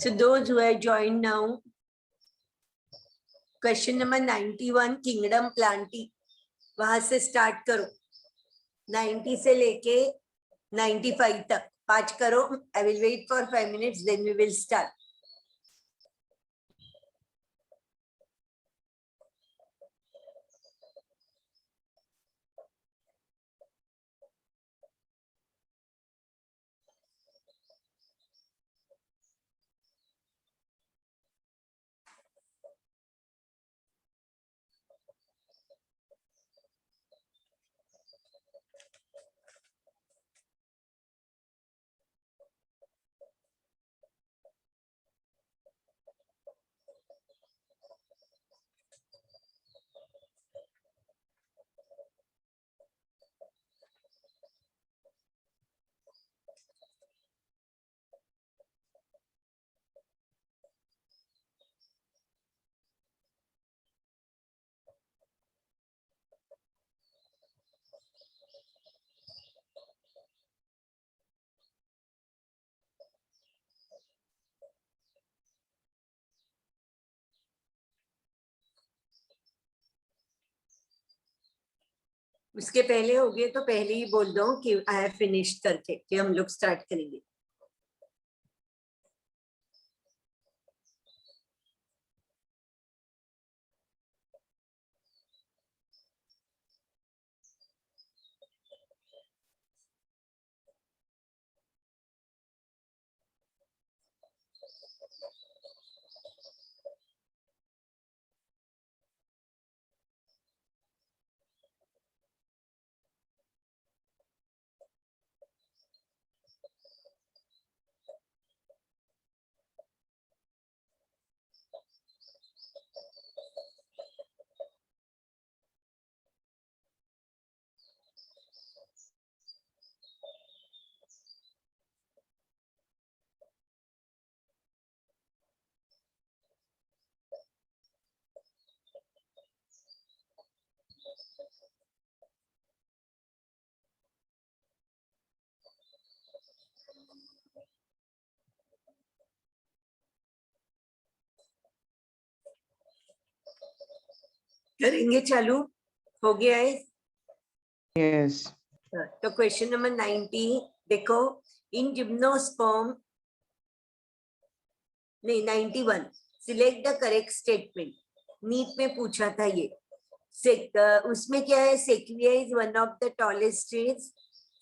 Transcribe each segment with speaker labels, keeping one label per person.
Speaker 1: So those who have joined now, question number 91 kingdom Plantae, वहां से start करो, 90 से लेके 95 तक 5 करो. I will wait for 5 minutes, then we will start. उसके पहले हो गए तो पहले ही बोल दो कि आई हैव फिनिश्ड करके कि हम लोग स्टार्ट करेंगे. करेंगे, चालू हो गया है.
Speaker 2: Yes.
Speaker 1: तो क्वेश्चन नंबर 90 देखो. इन जिम्नोस्पर्म, नहीं 91, select the correct statement. NEET में पूछा था ये. उसमें क्या है, sequoia is one of the tallest trees.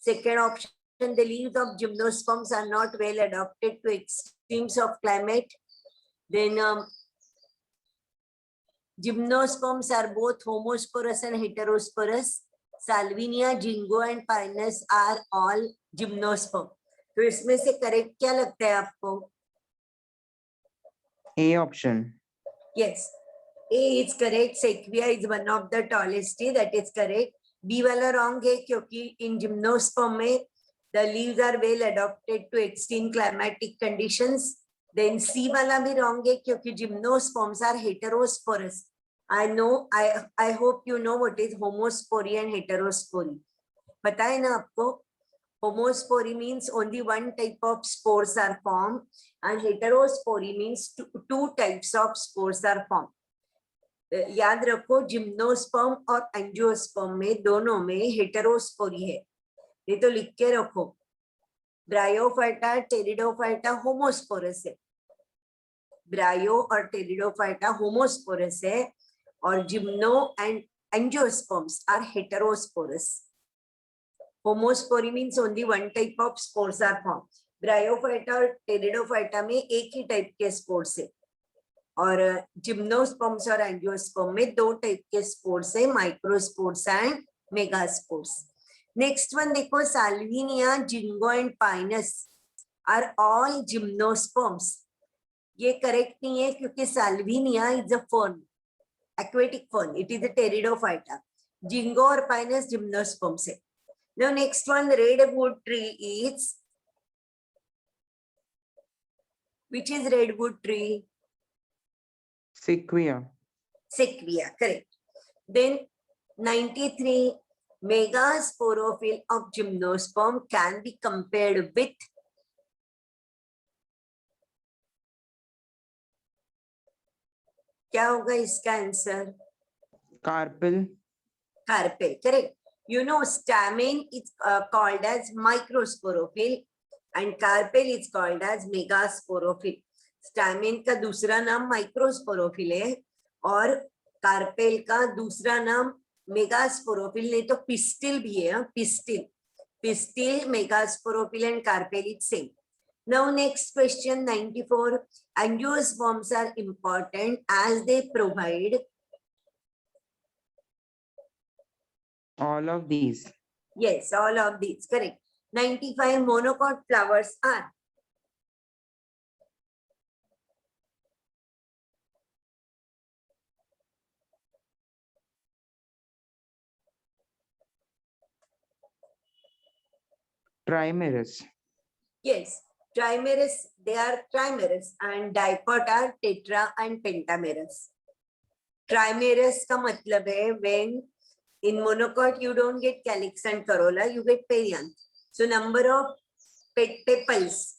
Speaker 1: Second option, the leaves of gymnosperms are not well adopted to extremes of climate. Then gymnosperms are both homosporous and heterosporous. Salvinia, Jingo and Pinus are all gymnosperm. तो इसमें से correct क्या लगता है आपको?
Speaker 2: A option.
Speaker 1: Yes, A is correct. Sequoia is one of the tallest tree. That is correct. B वाला wrong है क्योंकि in gymnosperm में the leaves are well adapted to extreme climatic conditions. Then C वाला भी wrong है क्योंकि gymnosperms are heterosporous. I know, I hope you know what is homospory and heterospory. पता है ना आपको? Homospory means only one type of spores are formed, and heterospory means two types of spores are formed. याद रखो, gymnosperm और angiosperm में दोनों में हेटेरोस्पोरी है. ये तो लिख के रखो. ब्रायोफाइटा, टेरिडोफाइटा होमोस्पोरस है. ब्रायो और टेरिडोफाइटा होमोस्पोरस है और gymno and angiosperms are heterosporous. Homospory means only one type of spores are form. Bryophyta और टेरिडोफाइटा में एक ही टाइप के स्पोर्स है और जिम्नोस्पर्म्स और एंजियोस्पर्म में दो टाइप के स्पोर्स है, microspores and megaspores. Next one देखो, salvinia, ginkgo and pinus are all gymnosperms. ये करेक्ट नहीं है क्योंकि salvinia is a fern, aquatic fern. It is a pteridophyta. Jingo or Pinus gymnosperms है. Now next one, redwood tree is, which is redwood tree?
Speaker 2: Sequoia.
Speaker 1: Sequoia, correct. Then 93, megasporophyll of gymnosperm can be compared with क्या होगा इसका answer?
Speaker 2: Carpel.
Speaker 1: Carpel, correct. You know, stamen is called as microsporophyll and carpel is called as megasporophyll. Stamen का दूसरा नाम microsporophyll है और carpel का दूसरा नाम मेगास्पोरोफिल, नहीं तो पिस्टिल भी है. Pistil, megasporophyll and carpel is same. Now next question 94. Angiosperms are important as they provide.
Speaker 2: All of these.
Speaker 1: Yes, all of these, correct. 95. Monocot flowers are.
Speaker 2: Trimerous.
Speaker 1: Yes, trimerous, they are trimerous, and dipot are tetra and pentamerous. Trimerous का मतलब है when in monocot you don't get calyx and corolla, you get perianth. So number of petals,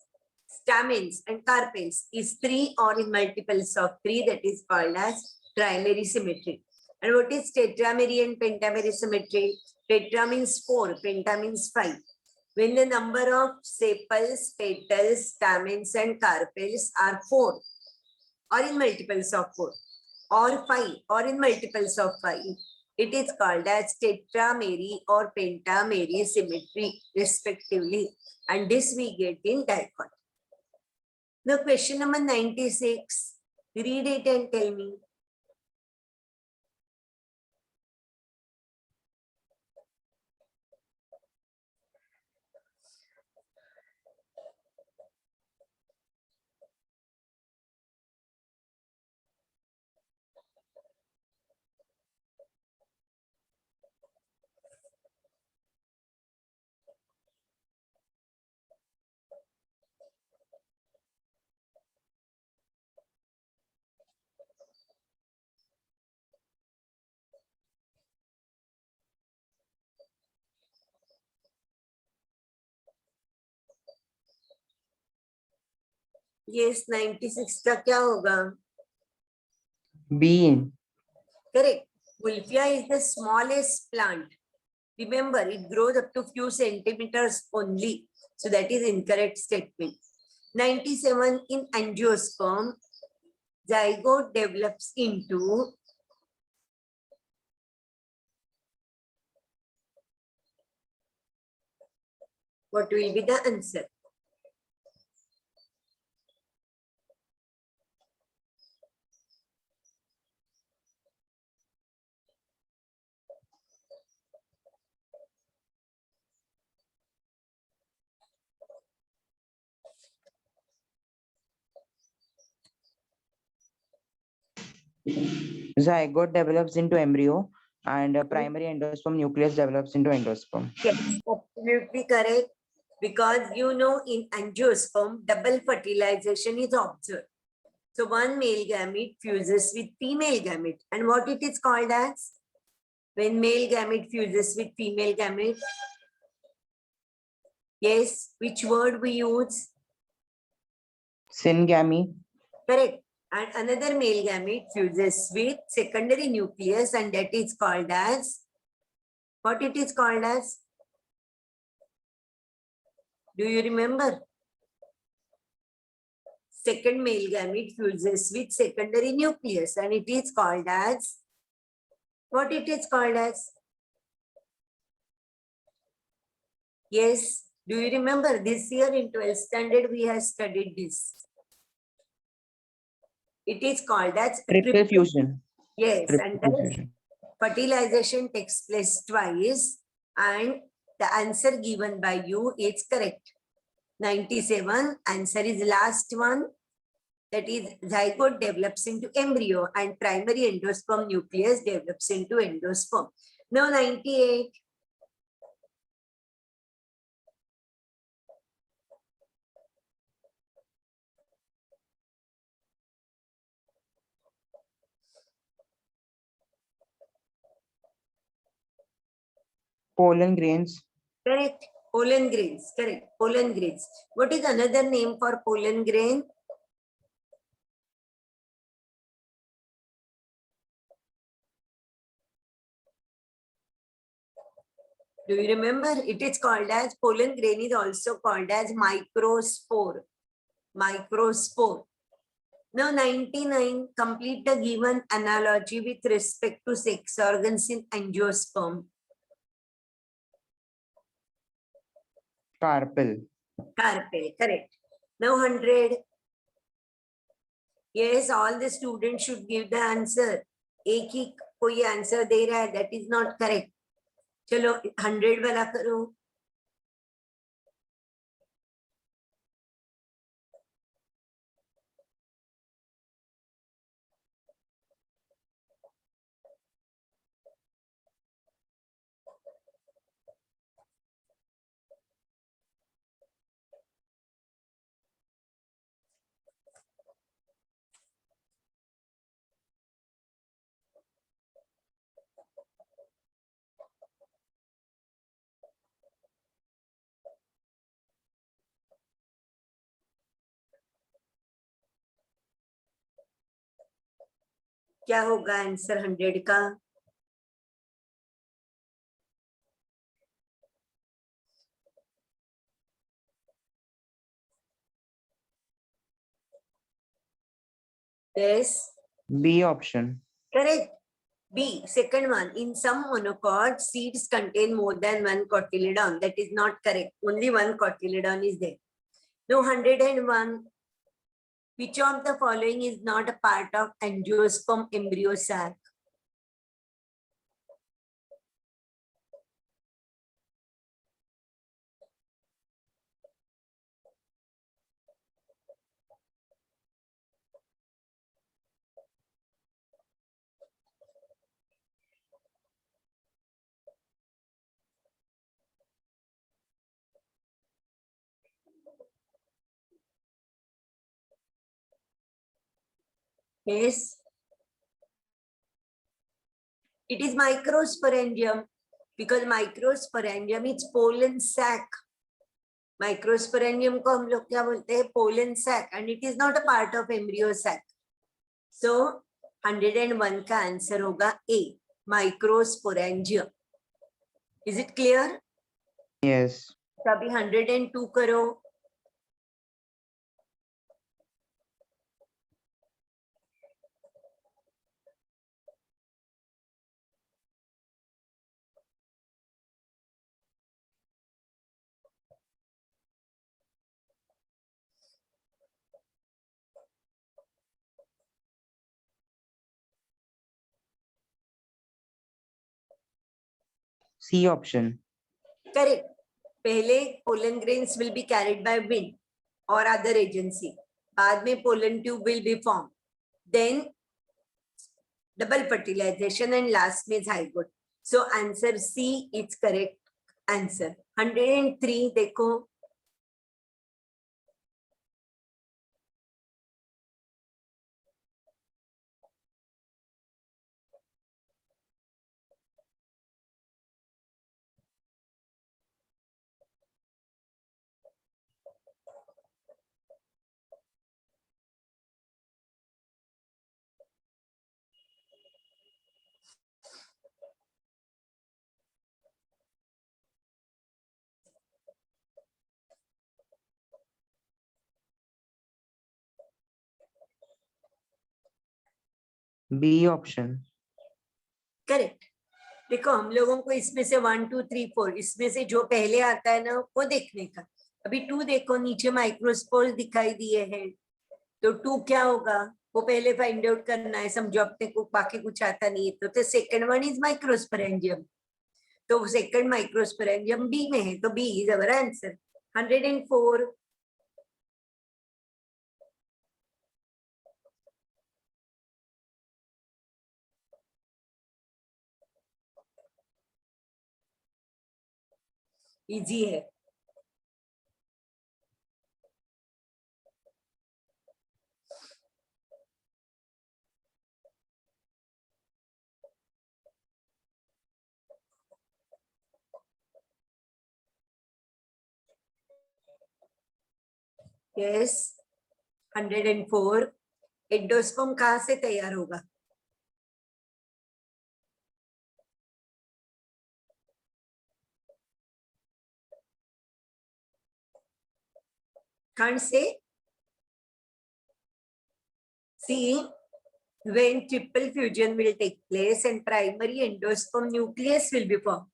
Speaker 1: stamens and carpels is 3 or in multiples of 3, that is called as trimary symmetry. And what is tetramary and pentamary symmetry? Tetra means 4, penta means 5. When the number of sepals, petals, stamens and carpels are 4 or in multiples of 4 or 5 or in multiples of 5, it is called as tetramary or pentamary symmetry respectively, and this we get in dipot. Now question number 96, read it and tell me. Yes, 96 का क्या होगा?
Speaker 2: Bean.
Speaker 1: Correct. Wolffia is the smallest plant. Remember, it grows up to few centimeters only. So that is incorrect statement. 97. In angiosperm, zygote develops into what will be the answer?
Speaker 2: Zygote develops into embryo and a primary endosperm nucleus develops into endosperm.
Speaker 1: Yes, absolutely correct. Because you know, in angiosperm, double fertilization is observed. So one male gamete fuses with female gamete. And what it is called as? When male gamete fuses with female gamete. Yes, which word we use?
Speaker 2: Syngamy.
Speaker 1: Correct. And another male gamete fuses with secondary nucleus, and that is called as, what it is called as? Do you remember? Second male gamete fuses with secondary nucleus, and it is called as, what it is called as? Yes, do you remember this year in 12th standard we have studied this? It is called as
Speaker 2: Triple fusion.
Speaker 1: Yes,
Speaker 2: Triple
Speaker 1: and that
Speaker 2: fusion.
Speaker 1: fertilization takes place twice, and the answer given by you is correct. 97, answer is last one. That is, zygote develops into embryo and primary endosperm nucleus develops into endosperm. Now 98.
Speaker 2: Pollen grains.
Speaker 1: Correct. Pollen grains. Correct. Pollen grains. What is another name for pollen grain? Do you remember? It is called as pollen grain is also called as microspore. Microspore. Now 99, complete the given analogy with respect to sex organs in angiosperm.
Speaker 2: Carpel.
Speaker 1: Carpel, correct. Now 100. Yes, all the students should give the answer. एक ही कोई answer दे रहा है, that is not correct. चलो 100 वाला करो. क्या होगा answer 100 का? Yes.
Speaker 2: B option.
Speaker 1: Correct. B, second one. In some monocots, seeds contain more than one cotyledon. That is not correct. Only one cotyledon is there. Now 101. Which of the following is not a part of angiosperm embryo sac? Yes. It is microsporangium because microsporangium is pollen sac. Microsporangium को हम लोग क्या बोलते हैं? Pollen sac, and it is not a part of embryo sac. So 101 का answer होगा A, microsporangium. Is it clear?
Speaker 2: Yes.
Speaker 1: अभी 102 करो.
Speaker 2: C option.
Speaker 1: Correct. पहले pollen grains will be carried by wind or other agency. बाद में pollen tube will be formed. Then double fertilization and last में zygote. So answer C is correct answer. 103 देखो.
Speaker 2: B option.
Speaker 1: Correct. देखो हम लोगों को इसमें से 1 2 3 4 इसमें से जो पहले आता है ना वो देखने का. अभी 2 देखो, नीचे माइक्रोस्पोर दिखाई दिए हैं, तो 2 क्या होगा वो पहले फाइंड आउट करना है. समझो अपने को बाकी कुछ आता नहीं है तो सेकंड वन इज माइक्रोस्पोरेंजियम. तो सेकंड माइक्रोस्पोरेंजियम बी में है, तो B is our answer. 104. Easy है. यस. 104. एंडोस्पर्म कहाँ से तैयार होगा? Can't say. See, when triple fusion will take place and primary endosperm nucleus will be formed,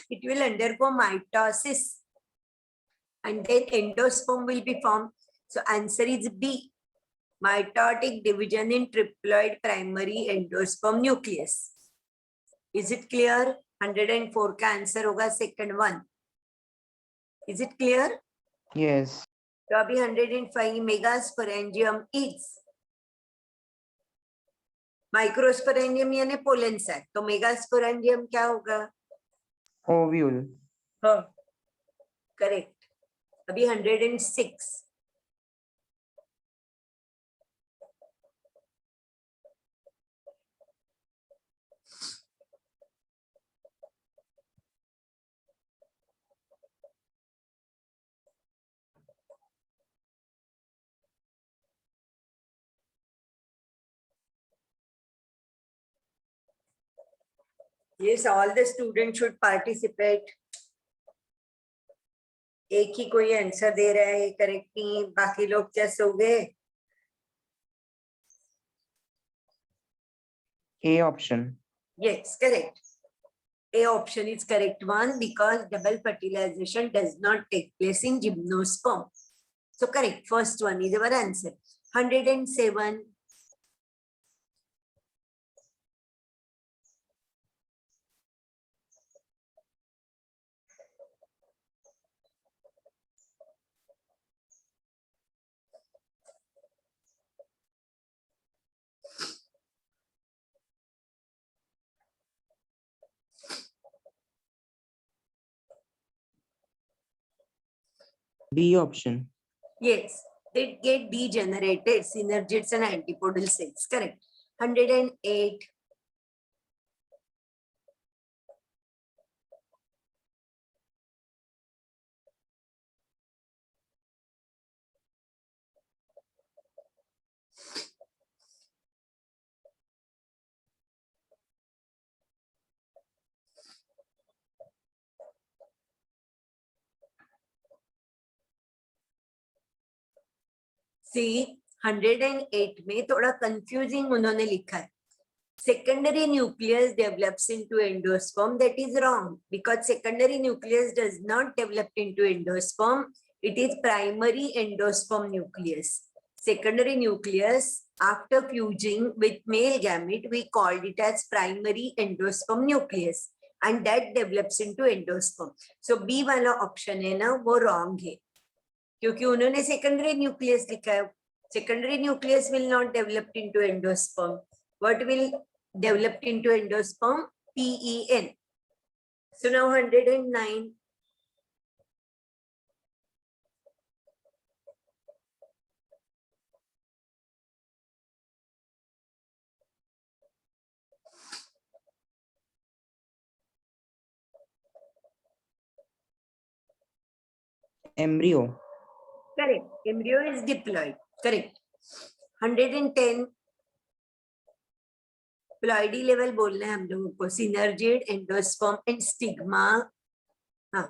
Speaker 1: it will undergo mitosis and then endosperm will be formed. So answer is B. Mitotic division in triploid primary endosperm nucleus. Is it clear? 104 का answer होगा second one. Is it clear?
Speaker 2: Yes.
Speaker 1: तो अभी 105 megasporangium is microsporangium यानी pollen sac. तो megasporangium क्या होगा?
Speaker 2: Ovule.
Speaker 1: हाँ, correct. अभी 106. Yes, all the students should participate. एक ही कोई आंसर दे रहा है करेक्ट नहीं, बाकी लोग जैसे हो गए.
Speaker 2: A option.
Speaker 1: Yes, correct. A option is correct one because double fertilization does not take place in gymnosperm. So correct, first one is our answer. 107.
Speaker 2: B option.
Speaker 1: Yes, they get degenerated synergids and antipodal cells. Correct. 108. See, 108 में थोड़ा confusing उन्होंने लिखा है. Secondary nucleus develops into endosperm. That is wrong because secondary nucleus does not develop into endosperm. It is primary endosperm nucleus. Secondary nucleus after fusing with male gamete, we called it as primary endosperm nucleus and that develops into endosperm. So B वाला option है ना वो wrong है क्योंकि उन्होंने secondary nucleus लिखा है. Secondary nucleus will not develop into endosperm. What will develop into endosperm? PEN. So now 109.
Speaker 2: Embryo.
Speaker 1: Correct. Embryo is diploid. Correct. 110. Ploidy level बोलना है हम लोगों को. Synergid, endosperm and stigma. हाँ.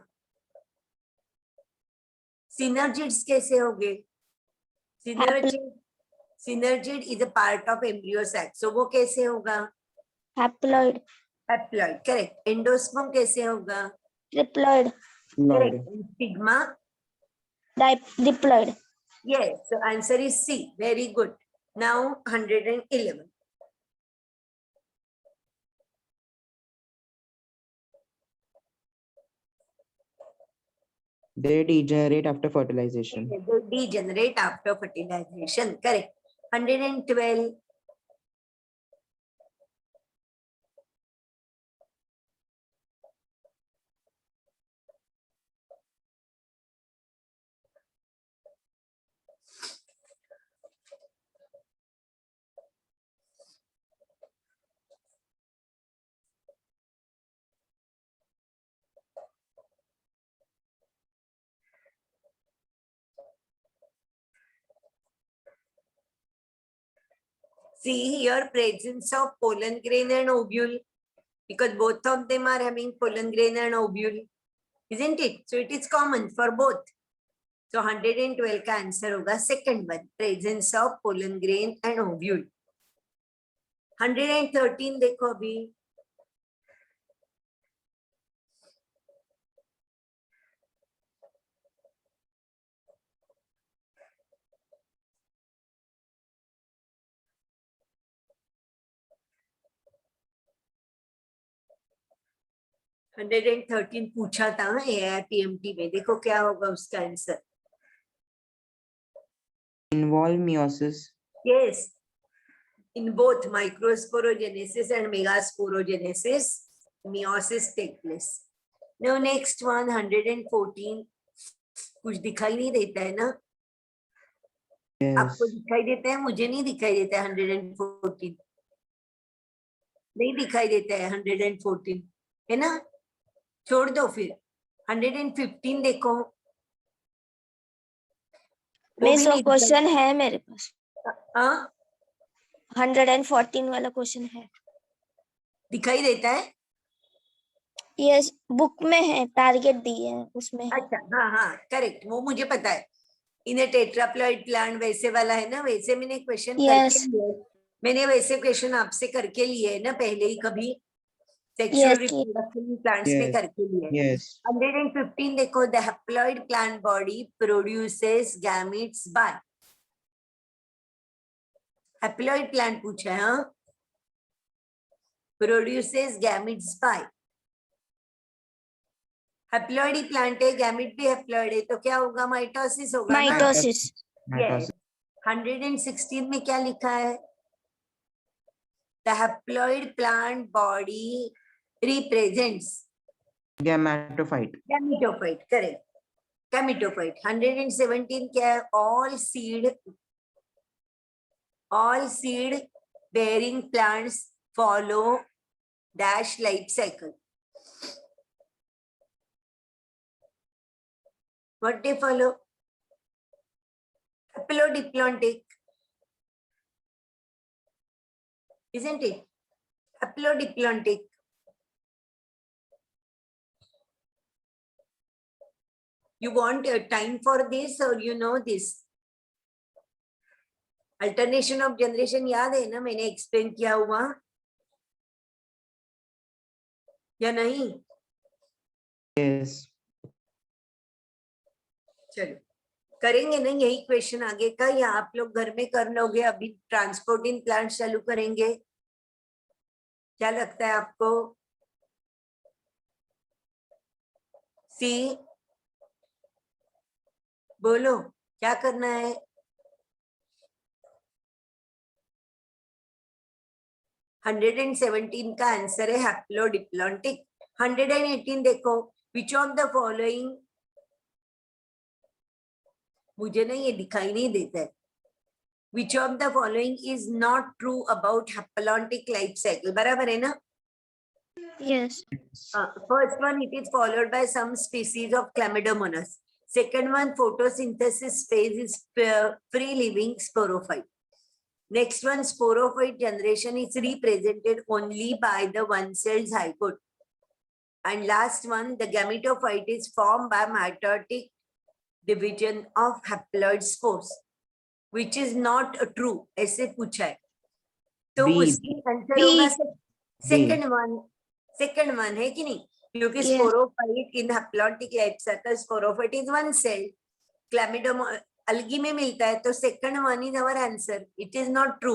Speaker 1: Synergids कैसे होंगे? Synergid is a part of embryo sac. So वो कैसे होगा?
Speaker 3: Haploid.
Speaker 1: Haploid. Correct. Endosperm कैसे होगा?
Speaker 3: Triploid.
Speaker 1: Correct. Stigma.
Speaker 3: Diploid.
Speaker 1: Yes. So answer is C. Very good. Now 111.
Speaker 2: They degenerate after fertilization.
Speaker 1: They degenerate after fertilization. Correct. 112. See here presence of pollen grain and ovule because both of them are having pollen grain and ovule, isn't it? So it is common for both. तो 112 का answer होगा second one, presence of pollen grain and ovule. 113 देखो अभी, hundred and 13 पूछा था AIPMT में, देखो क्या होगा उसका answer.
Speaker 2: Involve meiosis.
Speaker 1: Yes, in both microsporogenesis and megasporogenesis, meiosis take place. Now next one, 114. कुछ दिखाई नहीं देता है ना?
Speaker 2: Yes.
Speaker 1: आपको दिखाई देता है? मुझे नहीं दिखाई देता है 114, नहीं दिखाई देता है 114, है ना? छोड़ दो फिर। 115 देखो, वो
Speaker 3: मिस
Speaker 1: भी
Speaker 3: वो
Speaker 1: नहीं
Speaker 3: क्वेश्चन है मेरे पास,
Speaker 1: हाँ
Speaker 3: 114 वाला क्वेश्चन है।
Speaker 1: दिखाई देता है।
Speaker 3: यस, बुक में है, टारगेट दिए हैं उसमें है।
Speaker 1: अच्छा हाँ हाँ करेक्ट, वो मुझे पता है। इन टेट्राप्लॉइड प्लांट वैसे वाला है ना, वैसे मैंने क्वेश्चन करके
Speaker 3: Yes.
Speaker 1: लिए, मैंने वैसे क्वेश्चन आपसे करके लिए है ना पहले ही कभी,
Speaker 3: Yes,
Speaker 1: sexual
Speaker 3: yes.
Speaker 1: Reproduction plants में
Speaker 2: Yes.
Speaker 1: करके लिए।
Speaker 2: Yes.
Speaker 1: 115 देखो, the haploid plant body produces gametes by, haploid plant पूछा है हाँ, प्रोड्यूसेस गैमेट्स बाय, हैप्लॉइड ही प्लांट है, गैमेट भी हैप्लॉइड है, तो क्या होगा? माइटोसिस होगा ना।
Speaker 3: Mitosis.
Speaker 1: Yes. 116 में क्या लिखा है? The haploid plant body represents
Speaker 2: Gametophyte.
Speaker 1: gametophyte, correct. Gametophyte. 117 क्या है? all seed bearing plants follow dash life cycle. What they follow? Haplodiploidic, isn't it? Haplodiploidic. You want time for this or you know this? Alternation of generation याद है ना, मैंने explain किया हुआ या नहीं?
Speaker 2: Yes.
Speaker 1: चलो करेंगे ना यही क्वेश्चन आगे का, या आप लोग घर में कर लोगे? अभी ट्रांसपोर्टिंग प्लांट चालू करेंगे, क्या लगता है आपको? सी बोलो क्या करना है? हंड्रेड एंड 117 का आंसर है हैप्लोडिप्लॉन्टिक। 118 देखो, विच ऑफ द फॉलोइंग, मुझे ना ये दिखाई नहीं देता है, which of the following is not true about haplontic life cycle, बराबर है ना?
Speaker 3: Yes.
Speaker 1: First one, it is followed by some species of Chlamydomonas. Second one, photosynthesis phase is free living sporophyte. Next one, sporophyte generation is represented only by the one-celled zygote. And last one, the gametophyte is formed by mitotic division of haploid spores, which is not true. ऐसे पूछा है, तो
Speaker 2: B.
Speaker 1: उसकी answer होगा second one है कि नहीं? क्योंकि
Speaker 3: Yes.
Speaker 1: Sporophyte in haplontic life cycle, sporophyte is one cell, क्लैमिडोम algae में मिलता है, तो second one is our answer. It is not true,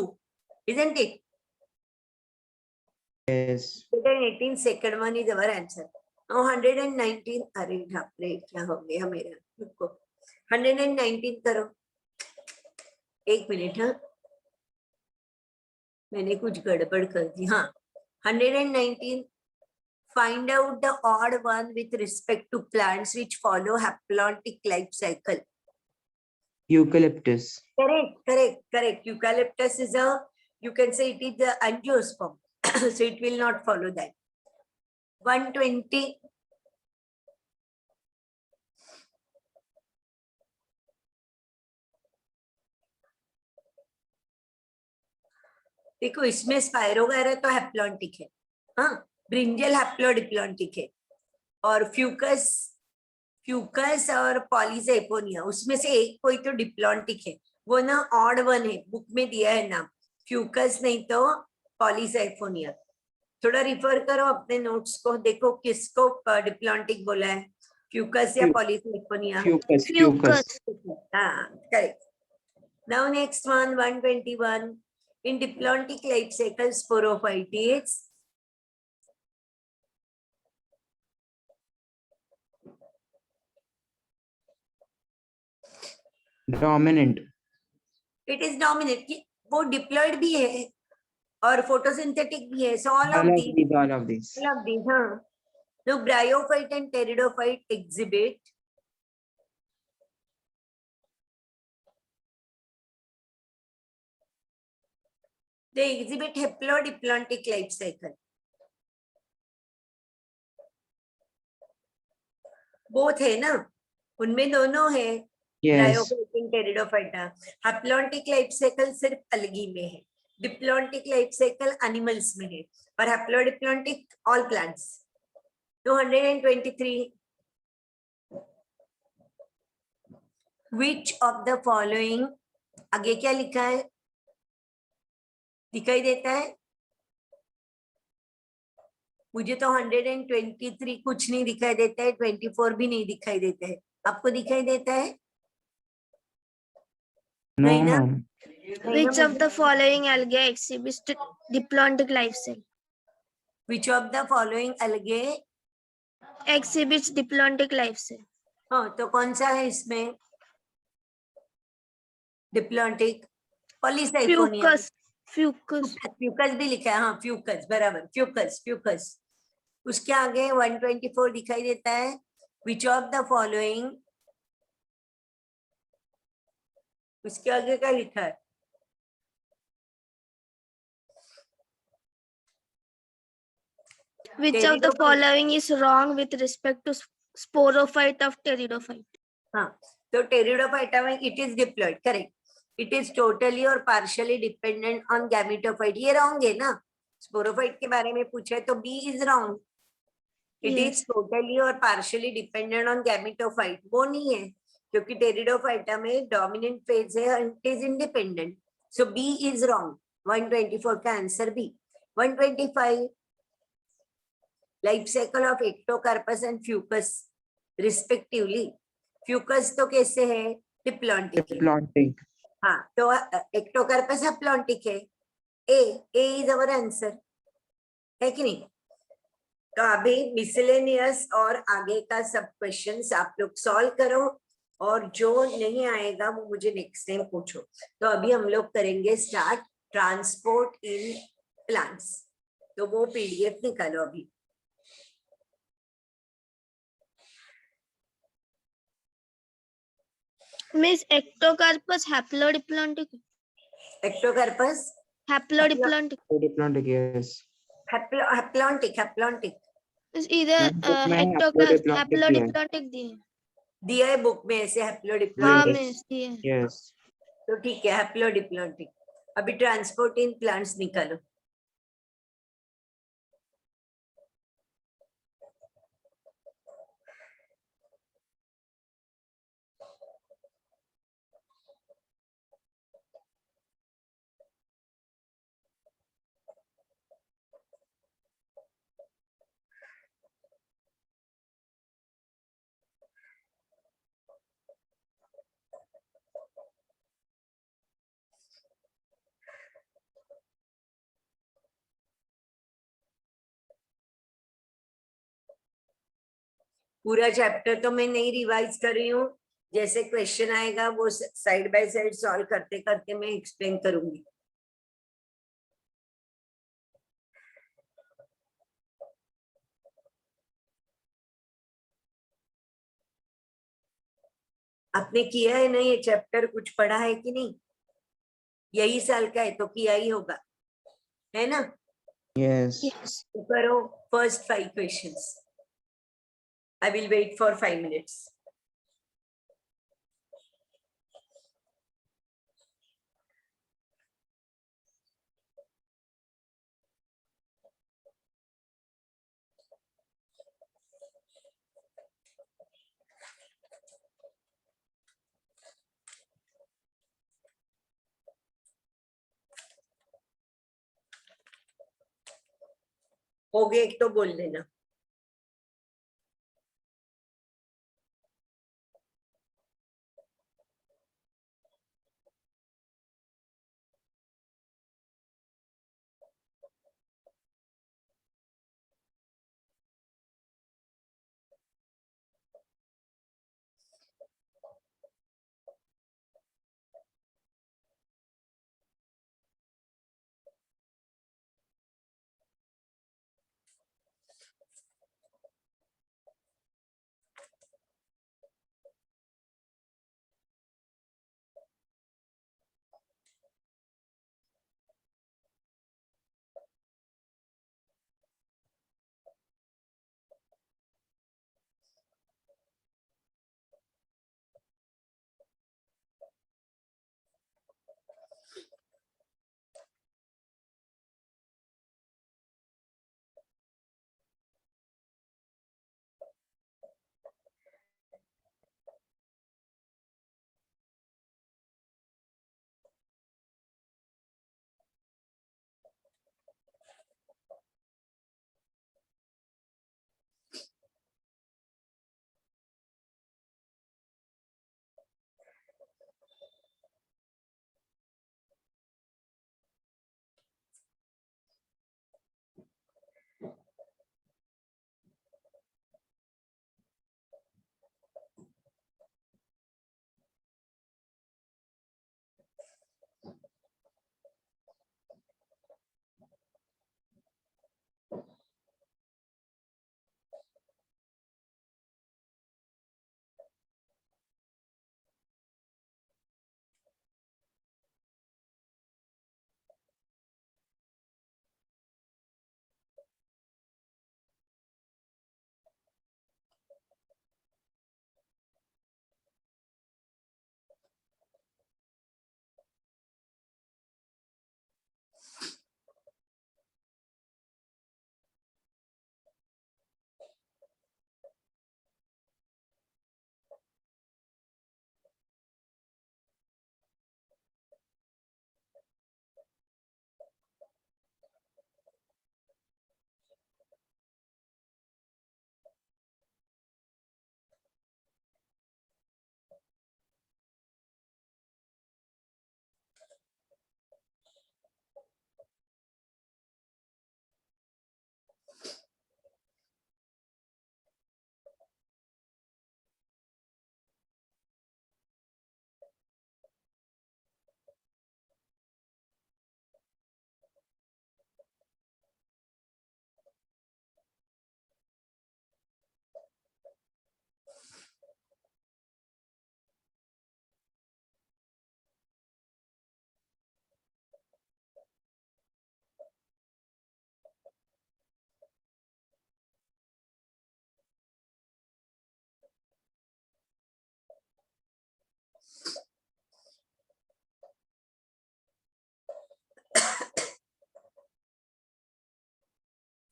Speaker 1: isn't it?
Speaker 2: Yes.
Speaker 1: 118 second one is our answer. 119, अरे ढाप रे क्या हो गया मेरा, रुको 119 करो, एक मिनट हाँ, मैंने कुछ गड़बड़ कर दी. हाँ 119, find out the odd one with respect to plants which follow haplontic life cycle.
Speaker 2: Eucalyptus.
Speaker 1: Correct. Eucalyptus is a, you can say it is the angiosperm. So it will not follow that. 120. देखो इसमें spirogyra तो haplontic है, हाँ, brinjal haplodiplontic है, और Fucus Fucus और पॉलीसेपोनिया, उसमें से एक कोई तो डिप्लॉन्टिक है, वो ना ऑड वन है, बुक में दिया है नाम, फ्यूकस नहीं तो पॉलीसेपोनिया। थोड़ा रिफर करो अपने नोट्स को, देखो किसको डिप्लॉन्टिक बोला है, फ्यूकस या पॉलीसेपोनिया।
Speaker 2: Fucus.
Speaker 3: Fucus.
Speaker 1: हाँ, correct. Now next one, 121. In diplontic life cycle, sporophytes
Speaker 2: Dominant.
Speaker 1: it is dominant कि वो diploid भी है और photosynthetic भी है, so all of these,
Speaker 2: All of these.
Speaker 1: हाँ. So bryophyte and pteridophyte exhibit haplodiplontic life cycle. Both है ना, उनमें दोनों है,
Speaker 2: Yes.
Speaker 1: Bryophyte and pteridophyta. Haplontic life cycle सिर्फ अलगी में है, डिप्लॉन्टिक लाइफ साइकिल एनिमल्स में है, और haplodiplontic all plants. 223 which of the following, आगे क्या लिखा है, दिखाई देता है मुझे तो 123 कुछ नहीं दिखाई देता है, 24 भी नहीं दिखाई देता है, आपको दिखाई देता है?
Speaker 2: No,
Speaker 1: नहीं ना?
Speaker 2: ma'am.
Speaker 1: नहीं ना
Speaker 3: Which of
Speaker 1: मुझे?
Speaker 3: the following algae exhibits diplontic life cycle?
Speaker 1: Which of the following algae?
Speaker 3: Exhibits diplontic life cycle.
Speaker 1: हाँ, तो कौन सा है इसमें diplontic? Polysiphonia.
Speaker 3: Fucus. Fucus.
Speaker 1: Fucus भी लिखा है, हाँ फ्यूकस बराबर, फ्यूकस फ्यूकस। उसके आगे 124 दिखाई देता है, विच ऑफ द फॉलोइंग, उसके आगे क्या लिखा है?
Speaker 3: Which of the following is wrong with respect to sporophyte of pteridophyte?
Speaker 1: हाँ, तो टेरिडोफाइटा में it is diploid, correct, it is totally और पार्शियली डिपेंडेंट ऑन गैमेटोफाइट, ये रॉन्ग है ना, स्पोरोफाइट के बारे में पूछा है तो B is wrong, it is
Speaker 3: Yes.
Speaker 1: Totally और पार्शियली डिपेंडेंट ऑन गैमेटोफाइट, वो नहीं है, क्योंकि टेरिडोफाइटा में डोमिनेंट फेज है, it is independent, so B is wrong, 124 का answer B. 125 life cycle of ectocarpus and fucus respectively, fucus तो कैसे है, डिप्लॉन्टिक है,
Speaker 2: Diplontic.
Speaker 1: हाँ, तो एक्टोकार्पस हैप्लॉन्टिक है, ए इज अवर आंसर, है कि नहीं? तो अभी मिसलेनियस और आगे का सब क्वेश्चंस आप लोग सॉल्व करो, और जो नहीं आएगा वो मुझे नेक्स्ट टाइम पूछो। तो अभी हम लोग करेंगे स्टार्ट ट्रांसपोर्ट इन प्लांट्स, तो वो पीडीएफ निकालो अभी।
Speaker 3: Miss ectocarpus haplodiplontic.
Speaker 1: Ectocarpus
Speaker 3: Haplodiplontic.
Speaker 2: Diplomatic, yes.
Speaker 1: Haplontic
Speaker 3: Is either
Speaker 2: Ma'am, book में
Speaker 3: ectocarpus
Speaker 2: haplodiplontic दिया है.
Speaker 3: haplodiplontic दिए हैं.
Speaker 1: दिया है बुक में ऐसे
Speaker 3: हाँ
Speaker 1: हैप्लोडिप्लॉन्टिक,
Speaker 3: मिस दिए हैं.
Speaker 2: Yes.
Speaker 1: तो ठीक है हैप्लोडिप्लॉन्टिक। अभी ट्रांसपोर्ट इन प्लांट्स निकालो। पूरा चैप्टर तो मैं नहीं रिवाइज कर रही हूँ, जैसे क्वेश्चन आएगा वो साइड बाय साइड सॉल्व करते करते मैं एक्सप्लेन करूंगी। आपने किया है ना ये चैप्टर, कुछ पढ़ा है कि नहीं? यही साल का है तो किया ही होगा, है ना?
Speaker 2: Yes.
Speaker 3: Yes.
Speaker 1: तो करो first 5 questions. I will wait for 5 minutes. हो गए एक तो बोल देना.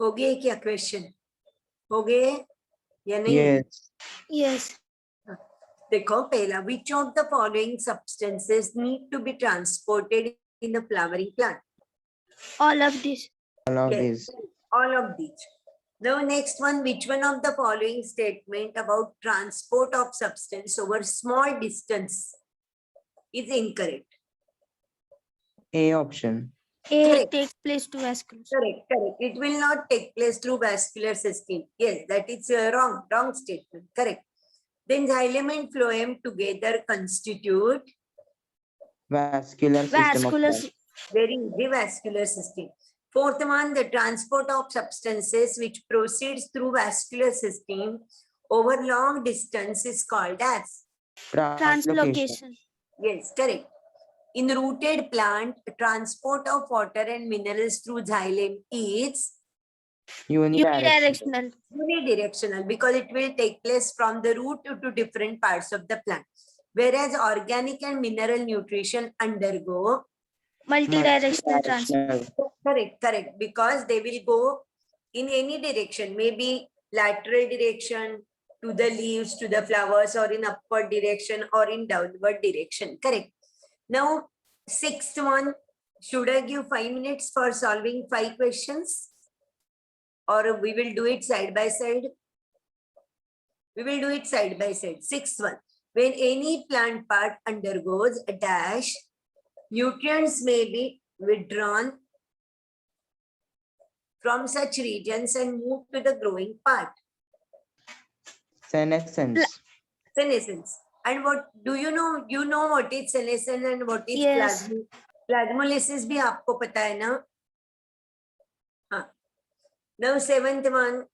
Speaker 1: हो गए क्या क्वेश्चन? हो गए या नहीं?
Speaker 2: Yes.
Speaker 3: Yes.
Speaker 1: देखो पहला, which of the following substances need to be transported in the flowering plant?
Speaker 3: All of this.
Speaker 2: All of
Speaker 1: Yes,
Speaker 2: these.
Speaker 1: all of these. Now next one, which one of the following statement about transport of substance over small distance is incorrect?
Speaker 2: A option.
Speaker 3: A
Speaker 1: Correct.
Speaker 3: takes place to vasculars.
Speaker 1: Correct, correct. It will not take place through vascular system. Yes, that is wrong statement. Correct. Then xylem and phloem together constitute
Speaker 2: Vascular system of
Speaker 3: Vascular.
Speaker 2: blood.
Speaker 1: very easy vascular system. Fourth one, the transport of substances which proceeds through vascular system over long distance is called as.
Speaker 2: Translocation.
Speaker 3: Translocation.
Speaker 1: Yes, correct. In rooted plant, transport of water and minerals through xylem is
Speaker 2: Unidirectional.
Speaker 1: unidirectional because it will take place from the root to different parts of the plant. Whereas organic and mineral nutrition undergo
Speaker 3: Multidirectional transfer.
Speaker 2: Multidirectional.
Speaker 1: correct, correct, because they will go in any direction, maybe lateral direction to the leaves, to the flowers, or in upward direction or in downward direction. Correct. Now, sixth one, should I give 5 minutes for solving 5 questions? or we will do it side by side? We will do it side by side. Sixth one, when any plant part undergoes a dash, nutrients may be withdrawn from such regions and move to the growing part.
Speaker 2: Senescence.
Speaker 1: Senescence. And what do you know? You know what is senescence and what is
Speaker 3: Yes.
Speaker 1: plasmolysis भी आपको पता है ना? हाँ. Now seventh one.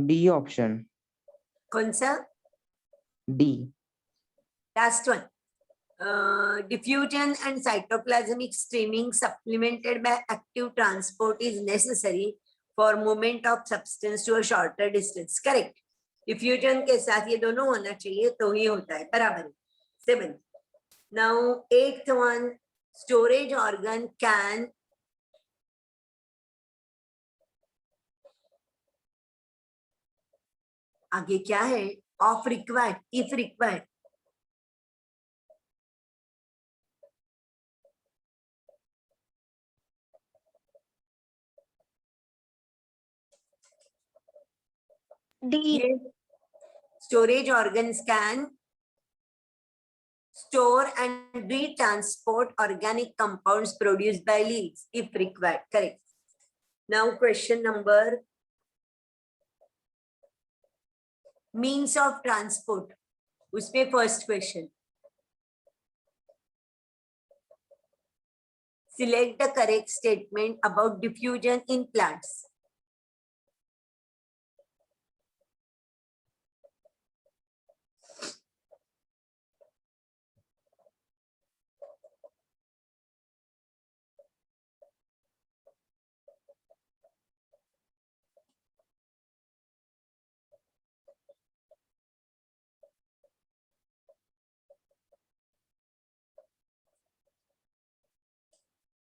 Speaker 2: D option.
Speaker 1: कौन सा?
Speaker 2: D.
Speaker 1: Last one. Diffusion and cytoplasmic streaming supplemented by active transport is necessary for movement of substance to a shorter distance. Correct. Diffusion के साथ ये दोनों होना चाहिए तो ही होता है. बराबर है. 7. Now 8th one, storage organ can आगे क्या है? Of required, if required.
Speaker 3: D.
Speaker 1: Yes. Storage organs can store and retransport organic compounds produced by leaves if required. Correct. Now question number means of transport. उसमें first question. Select the correct statement about diffusion in plants.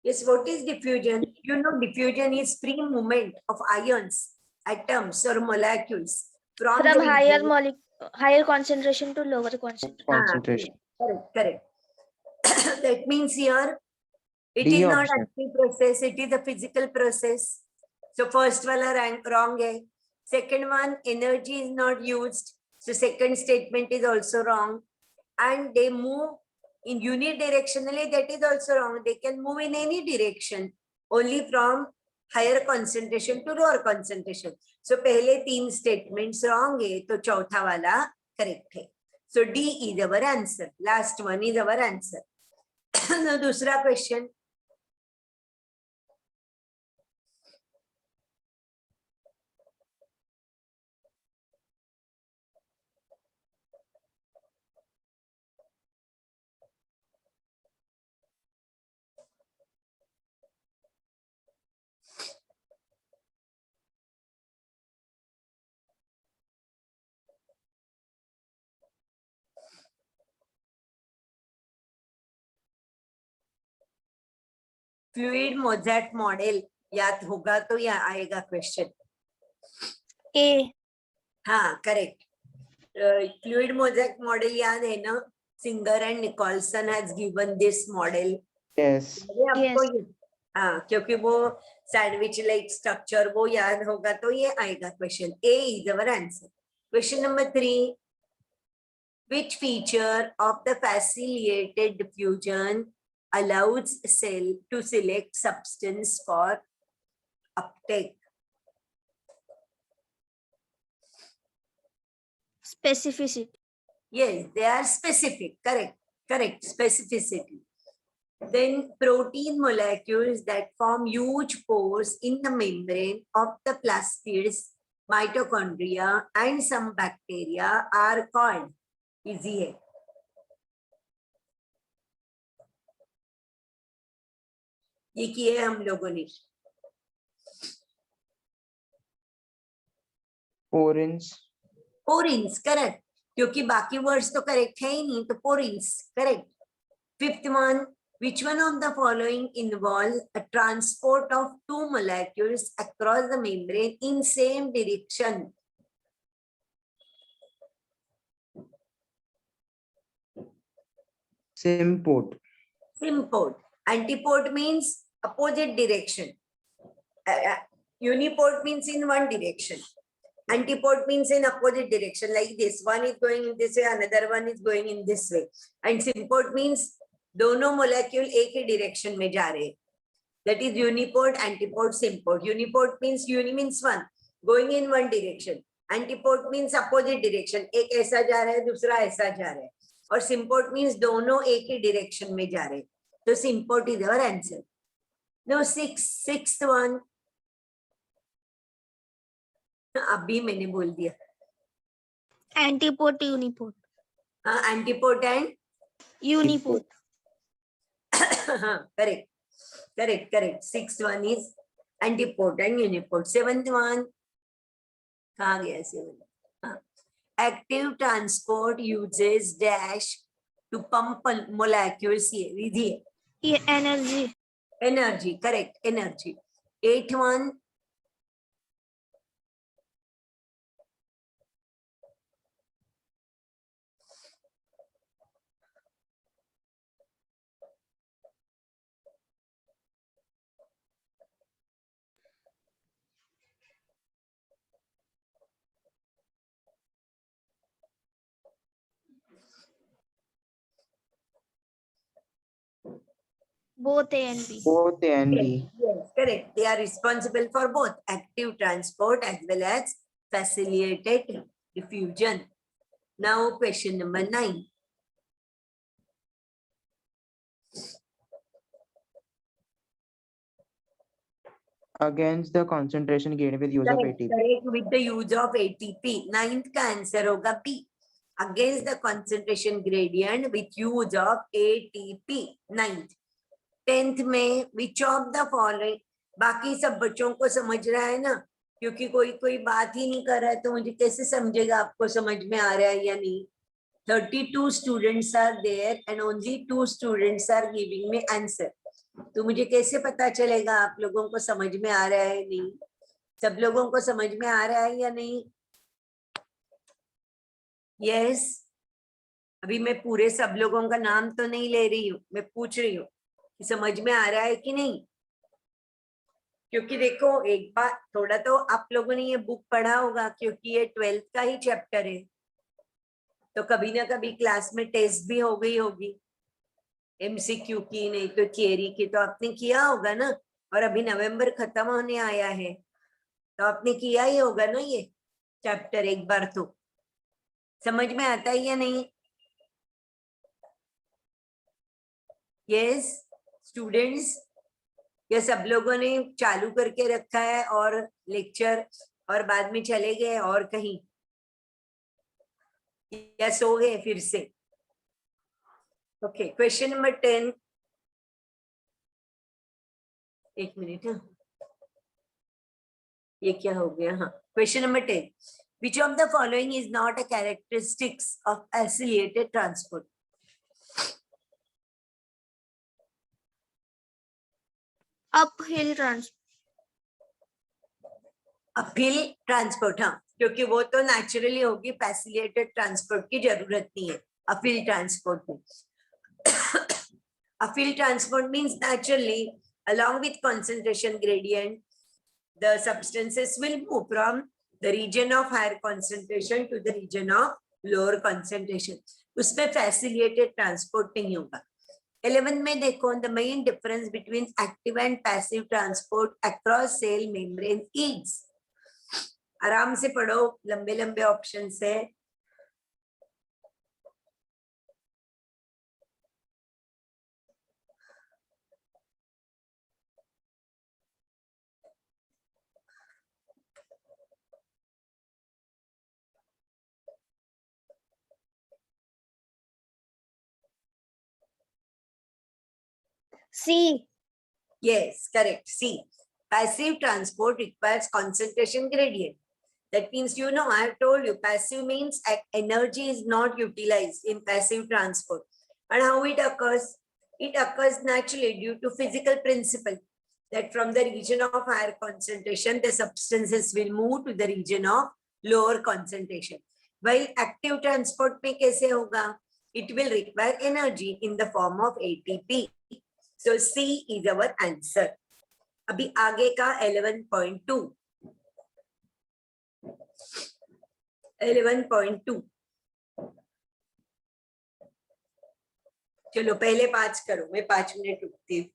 Speaker 1: Yes, what is diffusion? You know, diffusion is free movement of ions, atoms or molecules from
Speaker 3: From
Speaker 1: the
Speaker 3: higher
Speaker 1: region-
Speaker 3: higher concentration to lower concentration.
Speaker 2: Concentration.
Speaker 1: Correct, correct. That means here, it
Speaker 2: D
Speaker 1: is not
Speaker 2: option.
Speaker 1: active process, it is a physical process. So first wala wrong hai. Second one, energy is not used. So second statement is also wrong. And they move in unidirectionally, that is also wrong. They can move in any direction, only from higher concentration to lower concentration. So पहले तीन statements wrong है, तो चौथा वाला correct है. So D is our answer. Last one is our answer. Now दूसरा question. Fluid mosaic model याद होगा तो या आएगा क्वेश्चन.
Speaker 3: A.
Speaker 1: हाँ करेक्ट. फ्लूइड मोज़ार्ट मॉडल याद है ना? Singer and Nicolson has given this model.
Speaker 2: Yes.
Speaker 1: आपको ये हाँ, क्योंकि वो सैंडविच लाइक स्ट्रक्चर वो याद होगा तो ये आएगा question. A is our answer. Question number 3. Which feature of the facilitated diffusion allows cell to select substance for uptake?
Speaker 3: Specificity.
Speaker 1: Yes, they are specific. Correct. Correct. Specificity. Then protein molecules that form huge pores in the membrane of the plastids, mitochondria, and some bacteria are called. Easy है. ये किए हम लोगों ने.
Speaker 2: Porins.
Speaker 1: Porins, correct. क्योंकि बाकी words तो correct है ही नहीं, तो porins, correct. Fifth one, Which one of the following involves a transport of two molecules across the membrane in same direction?
Speaker 2: Symport.
Speaker 1: Symport. Antiport means opposite direction. Uniport means in one direction. Antiport means in opposite direction, like this. One is going in this way, another one is going in this way. And symport means दोनों molecule एक ही direction में जा रहे. That is uniport, antiport, symport. Uniport means uni means one, going in one direction. Antiport means opposite direction. एक ऐसा जा रहा है, दूसरा ऐसा जा रहा है. और symport means दोनों एक ही direction में जा रहे. तो symport is our answer. Now sixth one. अभी मैंने बोल दिया.
Speaker 3: Antiport, uniport.
Speaker 1: Antiport and
Speaker 3: Uniport.
Speaker 1: correct. Correct. Sixth one is antiport and uniport. Seventh one. कहाँ गया seventh? Active transport uses dash to pump molecules. Vidhi.
Speaker 3: Yeah, energy.
Speaker 1: Energy. Correct. Energy. Eighth one.
Speaker 3: Both A and B.
Speaker 2: Both A and B.
Speaker 1: Yes, correct. They are responsible for both active transport as well as facilitated diffusion. Now, question number 9.
Speaker 2: Against the concentration gained with use of ATP.
Speaker 1: Correct, with the use of ATP. Ninth का answer होगा B. Against the concentration gradient with use of ATP. Ninth. 10th में which of the following. बाकी सब बच्चों को समझ रहा है ना, क्योंकि कोई बात ही नहीं कर रहा है तो मुझे कैसे समझेगा आपको समझ में आ रहा है या नहीं. 32 students are there and only 2 students are giving me answer. तो मुझे कैसे पता चलेगा आप लोगों को समझ में आ रहा है नहीं. सब लोगों को समझ में आ रहा है या नहीं. यस. अभी मैं पूरे सब लोगों का नाम तो नहीं ले रही हूँ, मैं पूछ रही हूँ कि समझ में आ रहा है कि नहीं. क्योंकि देखो एक बार थोड़ा तो आप लोगों ने ये बुक पढ़ा होगा, क्योंकि ये 12th का ही चैप्टर है, तो कभी ना कभी क्लास में टेस्ट भी हो गई होगी. एमसीक्यू की नहीं तो थियरी की तो आपने किया होगा ना. और अभी नवंबर खत्म होने आया है तो आपने किया ही होगा ना ये चैप्टर एक बार. तो समझ में आता है या नहीं. यस स्टूडेंट्स, ये सब लोगों ने चालू करके रखा है और लेक्चर और बाद में चले गए और कहीं, या सो गए फिर से. Okay, question number 10. एक मिनट. ये क्या हो गया. हाँ, question number 10. Which of the following is not a characteristics of affiliated transport?
Speaker 3: Uphill transport.
Speaker 1: Uphill transport. हाँ, क्योंकि वो तो नेचुरली होगी, फैसिलिटेटेड ट्रांसपोर्ट की जरूरत नहीं है अपहिल ट्रांसपोर्ट में. Uphill transport means naturally along with concentration gradient the substances will move from the region of higher concentration to the region of lower concentration. उसमें facilitated transport नहीं होगा. 11 में देखो, the main difference between active and passive transport across cell membrane is. आराम से पढ़ो, लंबे लंबे ऑप्शन है.
Speaker 3: C.
Speaker 1: Yes, correct. C. Passive transport requires concentration gradient. That means, you know, I have told you, passive means energy is not utilized in passive transport. And how it occurs? It occurs naturally due to physical principle that from the region of higher concentration, the substances will move to the region of lower concentration. While active transport में कैसे होगा? It will require energy in the form of ATP. So C is our answer. अभी आगे का 11.2. 11.2. चलो पहले 5 करो, मैं 5 मिनट रुकती हूँ.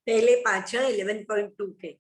Speaker 1: पहले 5 11.2 के.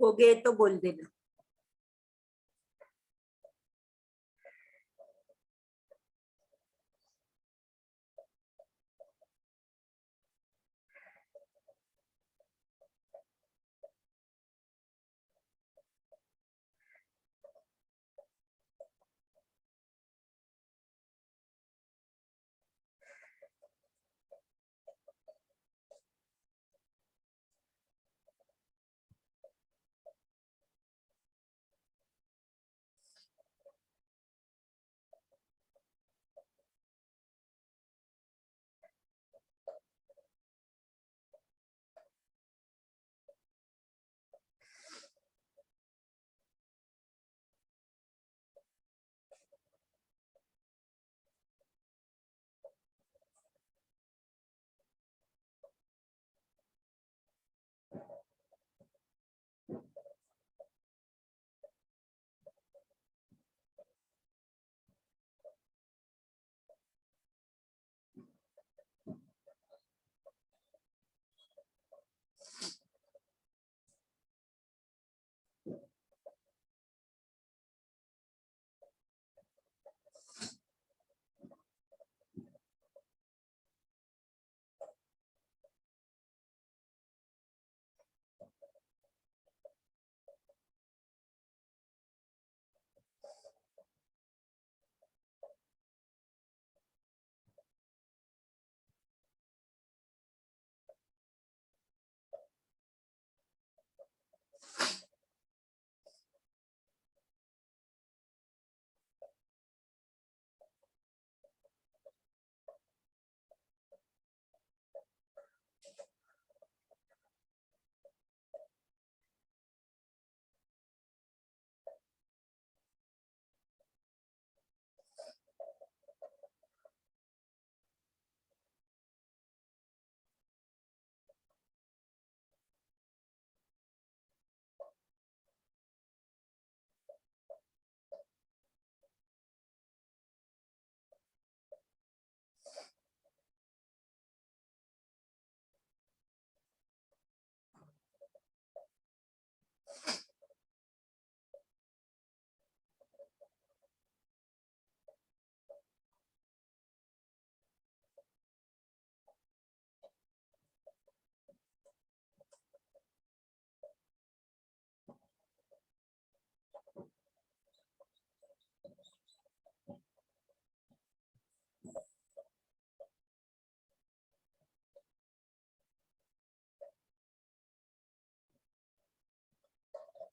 Speaker 1: हो गए तो बोल देना.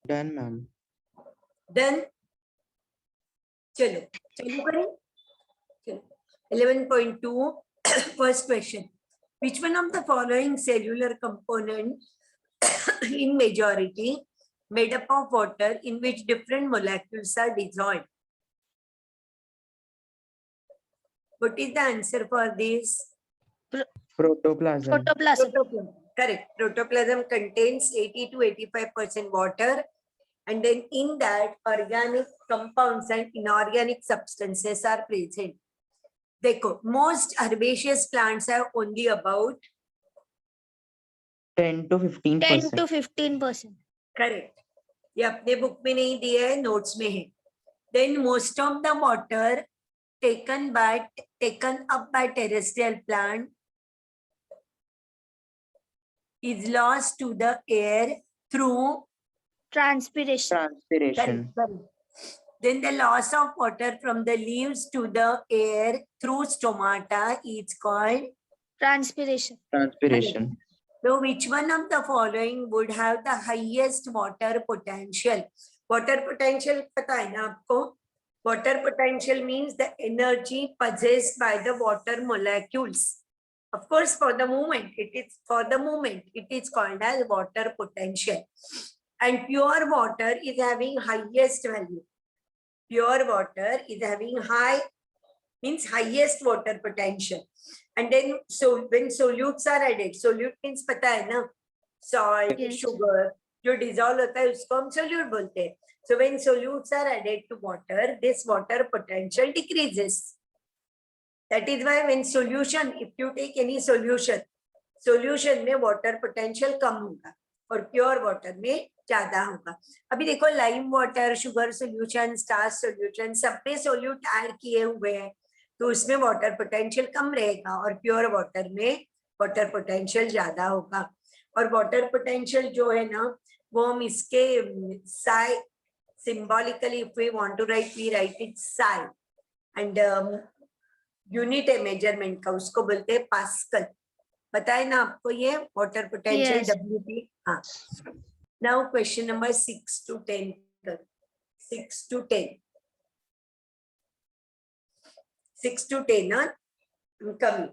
Speaker 2: Done, ma'am.
Speaker 1: Done. चलो चालू करें. चलो 11.2 first question. Which one of the following cellular component in majority made up of water in which different molecules are dissolved. What is the answer for this?
Speaker 2: Protoplasm.
Speaker 3: Protoplasm.
Speaker 1: Protoplasm. Correct. Protoplasm contains 80 to 85% water, and then in that organic compounds and inorganic substances are present. देखो, most herbaceous plants have only about
Speaker 2: 10 to
Speaker 3: 10
Speaker 2: 15%.
Speaker 3: to 15%.
Speaker 1: correct. ये अपने book में नहीं दिया है, notes में है. Then most of the water taken up by terrestrial plant is lost to the air through
Speaker 3: Transpiration.
Speaker 2: Transpiration.
Speaker 1: Then the loss of water from the leaves to the air through stomata is called.
Speaker 3: Transpiration.
Speaker 2: Transpiration.
Speaker 1: So which one of the following would have the highest water potential? Water potential पता है ना आपको? Water potential means the energy possessed by the water molecules. Of course, for the moment, it is called as water potential. And pure water is having highest value. Pure water is having means highest water potential. And then so when solutes are added, solute means पता है ना, salt,
Speaker 3: Yes.
Speaker 1: sugar, जो dissolve होता है उसको हम solute बोलते हैं. So when solutes are added to water, this water potential decreases. That is why when solution, if you take any solution में water potential कम होगा और pure water में ज्यादा होगा. अभी देखो lime water, sugar solution, starch solution, सब में solute add किए हुए हैं, तो उसमें वाटर पोटेंशियल कम रहेगा और प्योर वाटर में वाटर पोटेंशियल ज्यादा होगा. और वाटर पोटेंशियल जो है ना, वो हम इसके psi symbolically if we want to write, we write it psi, and unit है मेजरमेंट का, उसको बोलते हैं पास्कल. पता है ना आपको ये वाटर पोटेंशियल
Speaker 3: Yes.
Speaker 1: WP. हाँ. Now question number 6 to 10. 6 to 10. 6 to 10, huh? I'm coming.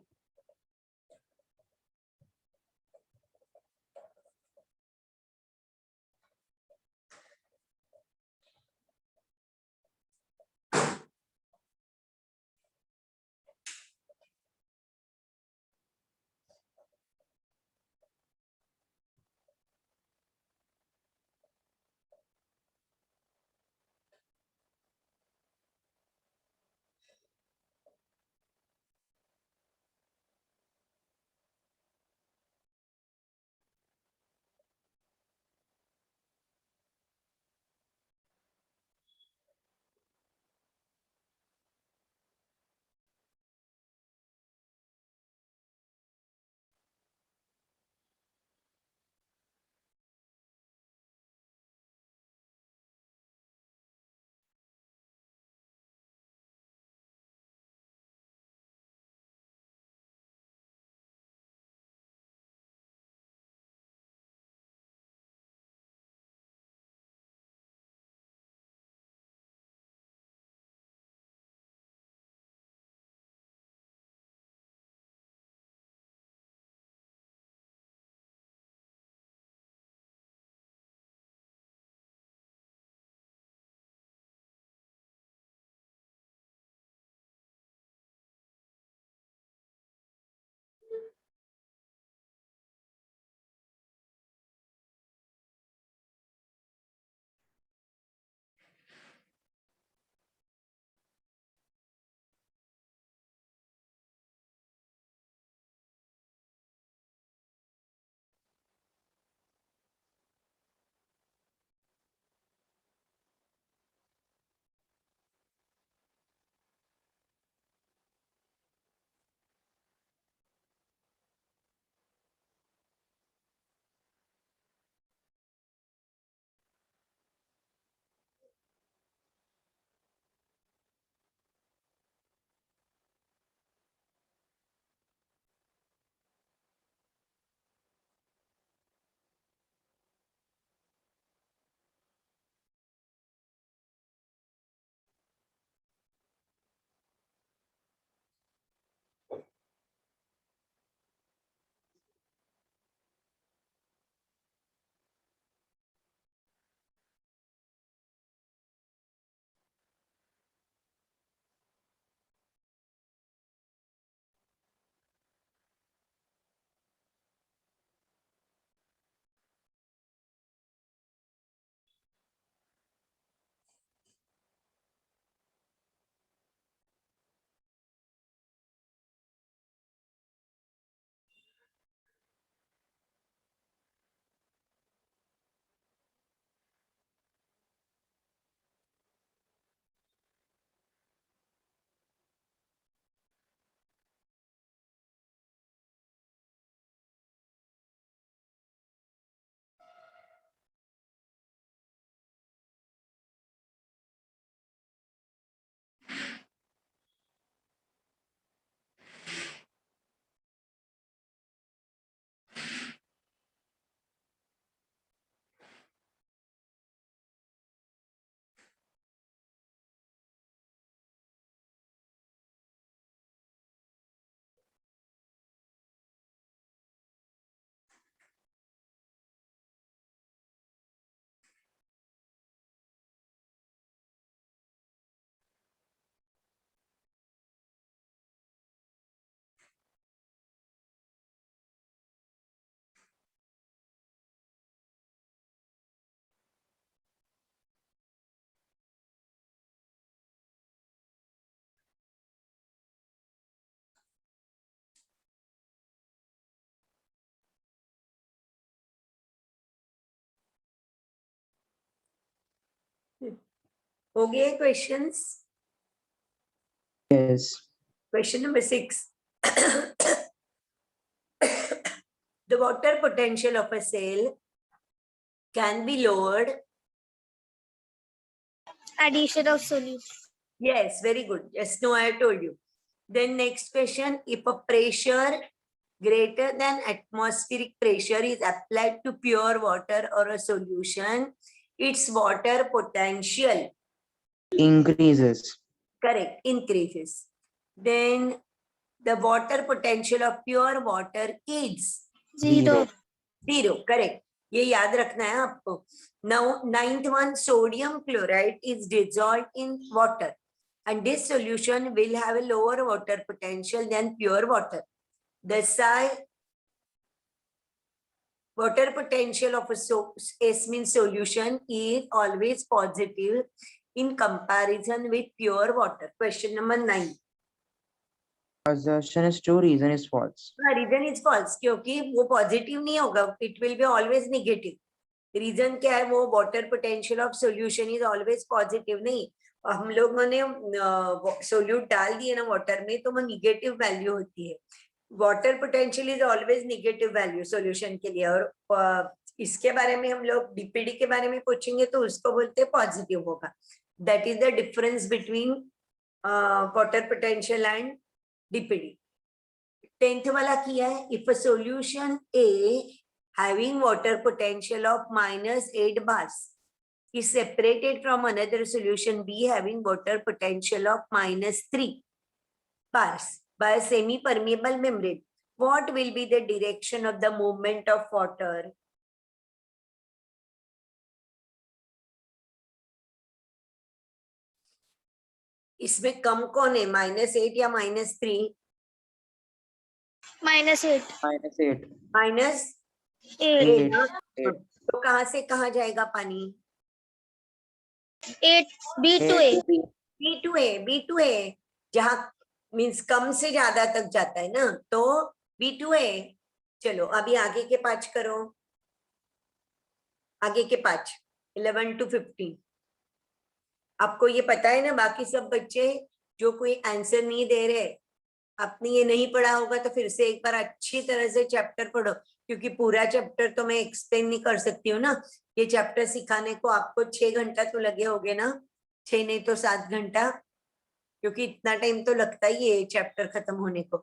Speaker 1: हो गए questions?
Speaker 2: Yes.
Speaker 1: Question number 6. The water potential of a cell can be lowered.
Speaker 3: Addition of solution.
Speaker 1: Yes, very good. Just now I have told you. Then next question, if a pressure greater than atmospheric pressure is applied to pure water or a solution, its water potential,
Speaker 2: Increases.
Speaker 1: correct, increases. Then the water potential of pure water is
Speaker 3: Zero.
Speaker 1: zero, correct. ये याद रखना है आपको. Now, ninth one, sodium chloride is dissolved in water, and this solution will have a lower water potential than pure water. The water potential of a S means solution is always positive in comparison with pure water. Question number 9.
Speaker 2: Assertion is true, reason is false.
Speaker 1: Reason is false क्योंकि वो positive नहीं होगा, it will be always negative. Reason क्या है, वो water potential of solution is always positive नहीं. हम लोगों ने सोल्यूट डाल दिए ना वाटर में तो वो निगेटिव वैल्यू होती है. Water potential is always negative value solution के लिए. और इसके बारे में हम लोग डीपीडी के बारे में पूछेंगे तो उसको बोलते हैं पॉजिटिव होगा. That is the difference between water potential and DPD. 10th वाला किया है. If a solution A having water potential of -8 bars is separated from another solution B having water potential of -3 bars by a semi-permeable membrane, what will be the direction of the movement of water? इसमें कम कौन है, -8 या -3?
Speaker 3: -8.
Speaker 2: -8.
Speaker 1: -8
Speaker 3: 8.
Speaker 1: ना.
Speaker 2: 8.
Speaker 1: तो कहां से कहां जाएगा पानी?
Speaker 3: 8. B to A.
Speaker 1: B2A जहां मीन्स कम से ज्यादा तक जाता है ना, तो B2A. चलो अभी आगे के 5 करो. आगे के 5 11 to 15. आपको ये पता है ना. बाकी सब बच्चे जो कोई आंसर नहीं दे रहे, आपने ये नहीं पढ़ा होगा तो फिर से एक बार अच्छी तरह से चैप्टर पढ़ो, क्योंकि पूरा चैप्टर तो मैं एक्सप्लेन नहीं कर सकती हूँ ना. ये चैप्टर सिखाने को आपको 6 घंटा तो लगे होगे ना. 6 नहीं तो 7 घंटा, क्योंकि इतना टाइम तो लगता ही है चैप्टर खत्म होने को.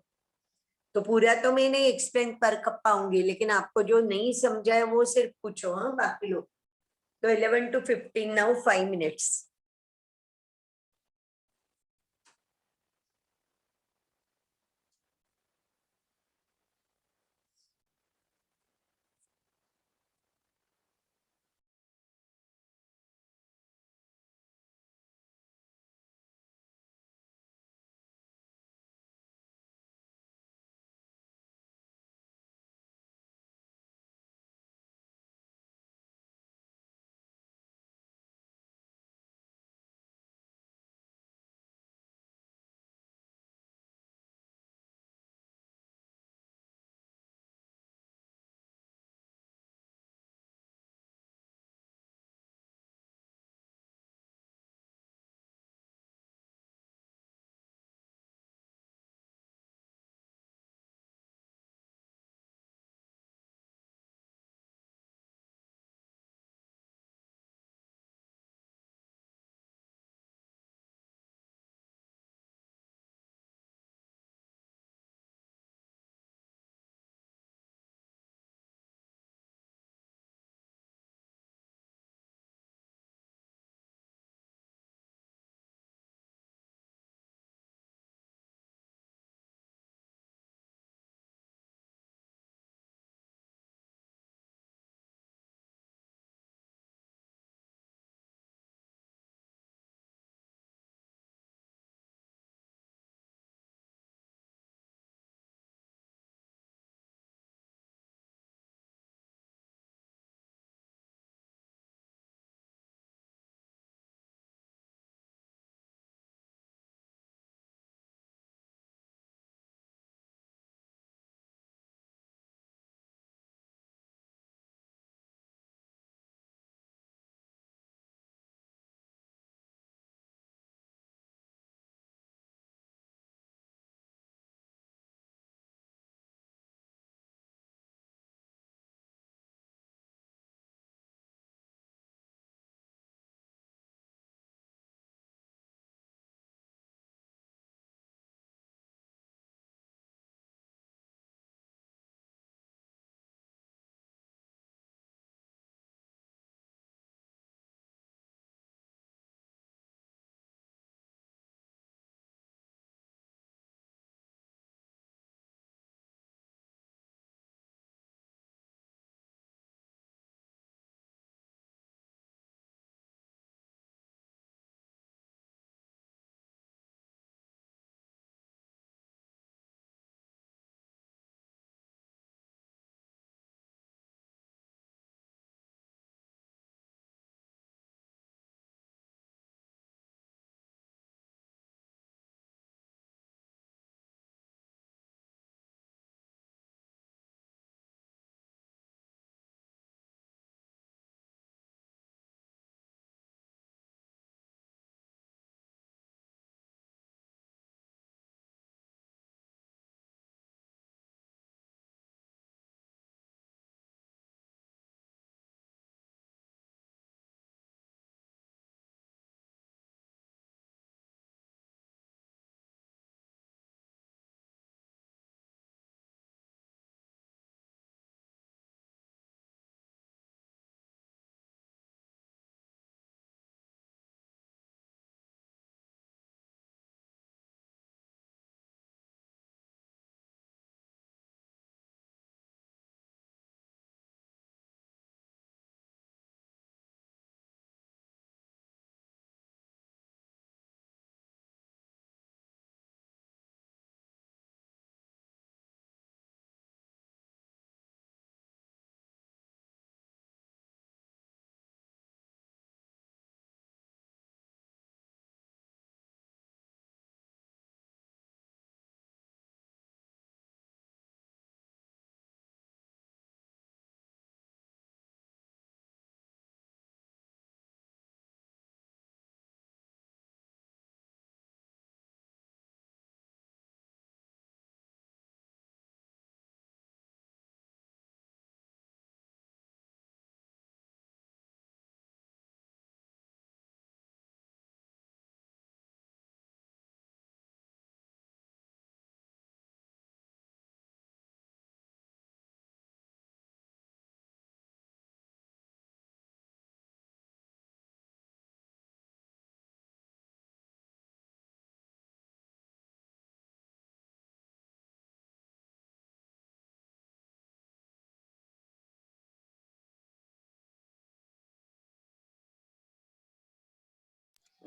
Speaker 1: तो पूरा तो मैं नहीं एक्सप्लेन कर पाऊंगी, लेकिन आपको जो नहीं समझा है वो सिर्फ पूछो. हाँ, बाकी लोग तो 11 to 15 नाउ 5 minutes.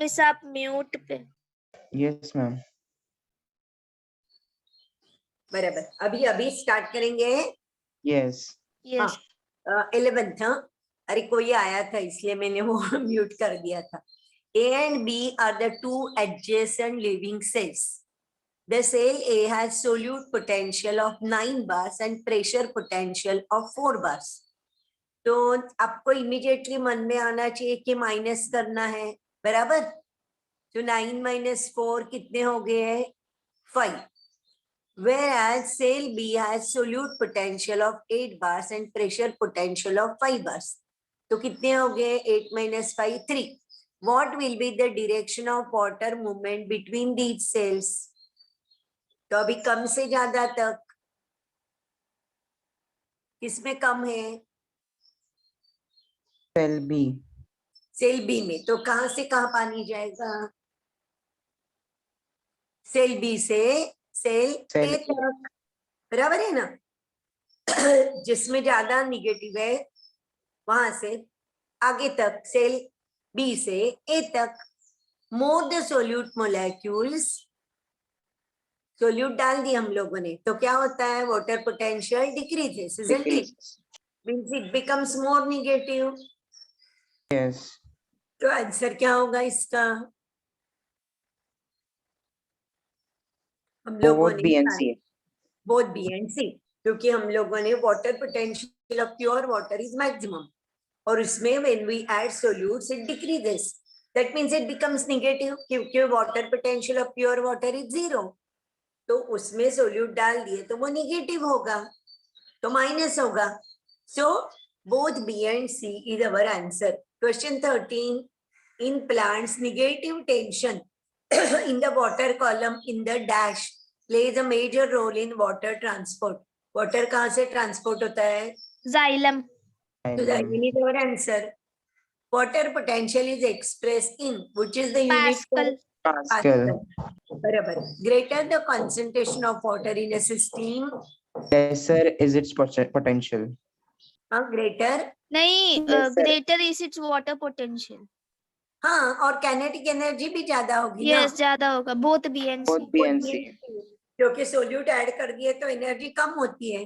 Speaker 3: मिस आप म्यूट पे।
Speaker 2: Yes, ma'am.
Speaker 1: बराबर, अभी अभी स्टार्ट करेंगे।
Speaker 2: Yes.
Speaker 3: यस
Speaker 1: 11th, हाँ, अरे कोई आया था इसलिए मैंने वो म्यूट कर दिया था। A and B are the two adjacent living cells. The cell A has solute potential of 9 bars and pressure potential of 4 bars. तो आपको इमीडिएटली मन में आना चाहिए कि माइनस करना है, बराबर। तो 9 - 4 कितने हो गए? 5. Whereas cell B has solute potential of 8 bars and pressure potential of 5 bars. तो कितने हो गए? 8 - 5 3. What will be the direction of water movement between these cells? तो अभी कम से ज्यादा तक किसमें कम है?
Speaker 2: Cell B.
Speaker 1: सेल बी में। तो कहां से कहां पानी जाएगा? सेल बी से सेल
Speaker 2: Cell
Speaker 1: ए तक, बराबर है ना। जिसमें ज्यादा निगेटिव है वहां से आगे तक, सेल बी से ए तक। More the solute molecules, solute डाल दिए हम लोगों ने, तो क्या होता है? Water potential decreases, isn't it?
Speaker 2: decreases.
Speaker 1: Means it becomes more negative.
Speaker 2: Yes.
Speaker 1: तो आंसर क्या होगा इसका? हम लोगों
Speaker 2: Both
Speaker 1: ने
Speaker 2: B and C.
Speaker 1: Both B and C, क्योंकि हम लोगों ने water potential of pure water is maximum, और उसमें when we add solutes it decreases, that means it becomes negative, क्योंकि water potential of pure water is 0। तो उसमें solute डाल दिए तो वो नेगेटिव होगा, तो माइनस होगा। So both B and C is our answer. Question 13, in plants negative tension in the water column in the dash plays a major role in water transport. Water कहाँ से transport होता है?
Speaker 3: Xylem
Speaker 1: So that is our answer. Water potential is expressed in which is the unit for
Speaker 3: pascal
Speaker 2: Pascal.
Speaker 1: बराबर। Greater the concentration of water in a system,
Speaker 2: Lesser is its potential.
Speaker 1: greater,
Speaker 3: नहीं
Speaker 2: Lesser.
Speaker 3: Greater is it's water potential.
Speaker 1: हाँ, और kinetic energy भी ज्यादा होगी ना।
Speaker 3: Yes ज्यादा होगा both B and C.
Speaker 2: Both B and C.
Speaker 1: क्योंकि सोल्यूट ऐड कर दिए तो एनर्जी कम होती है।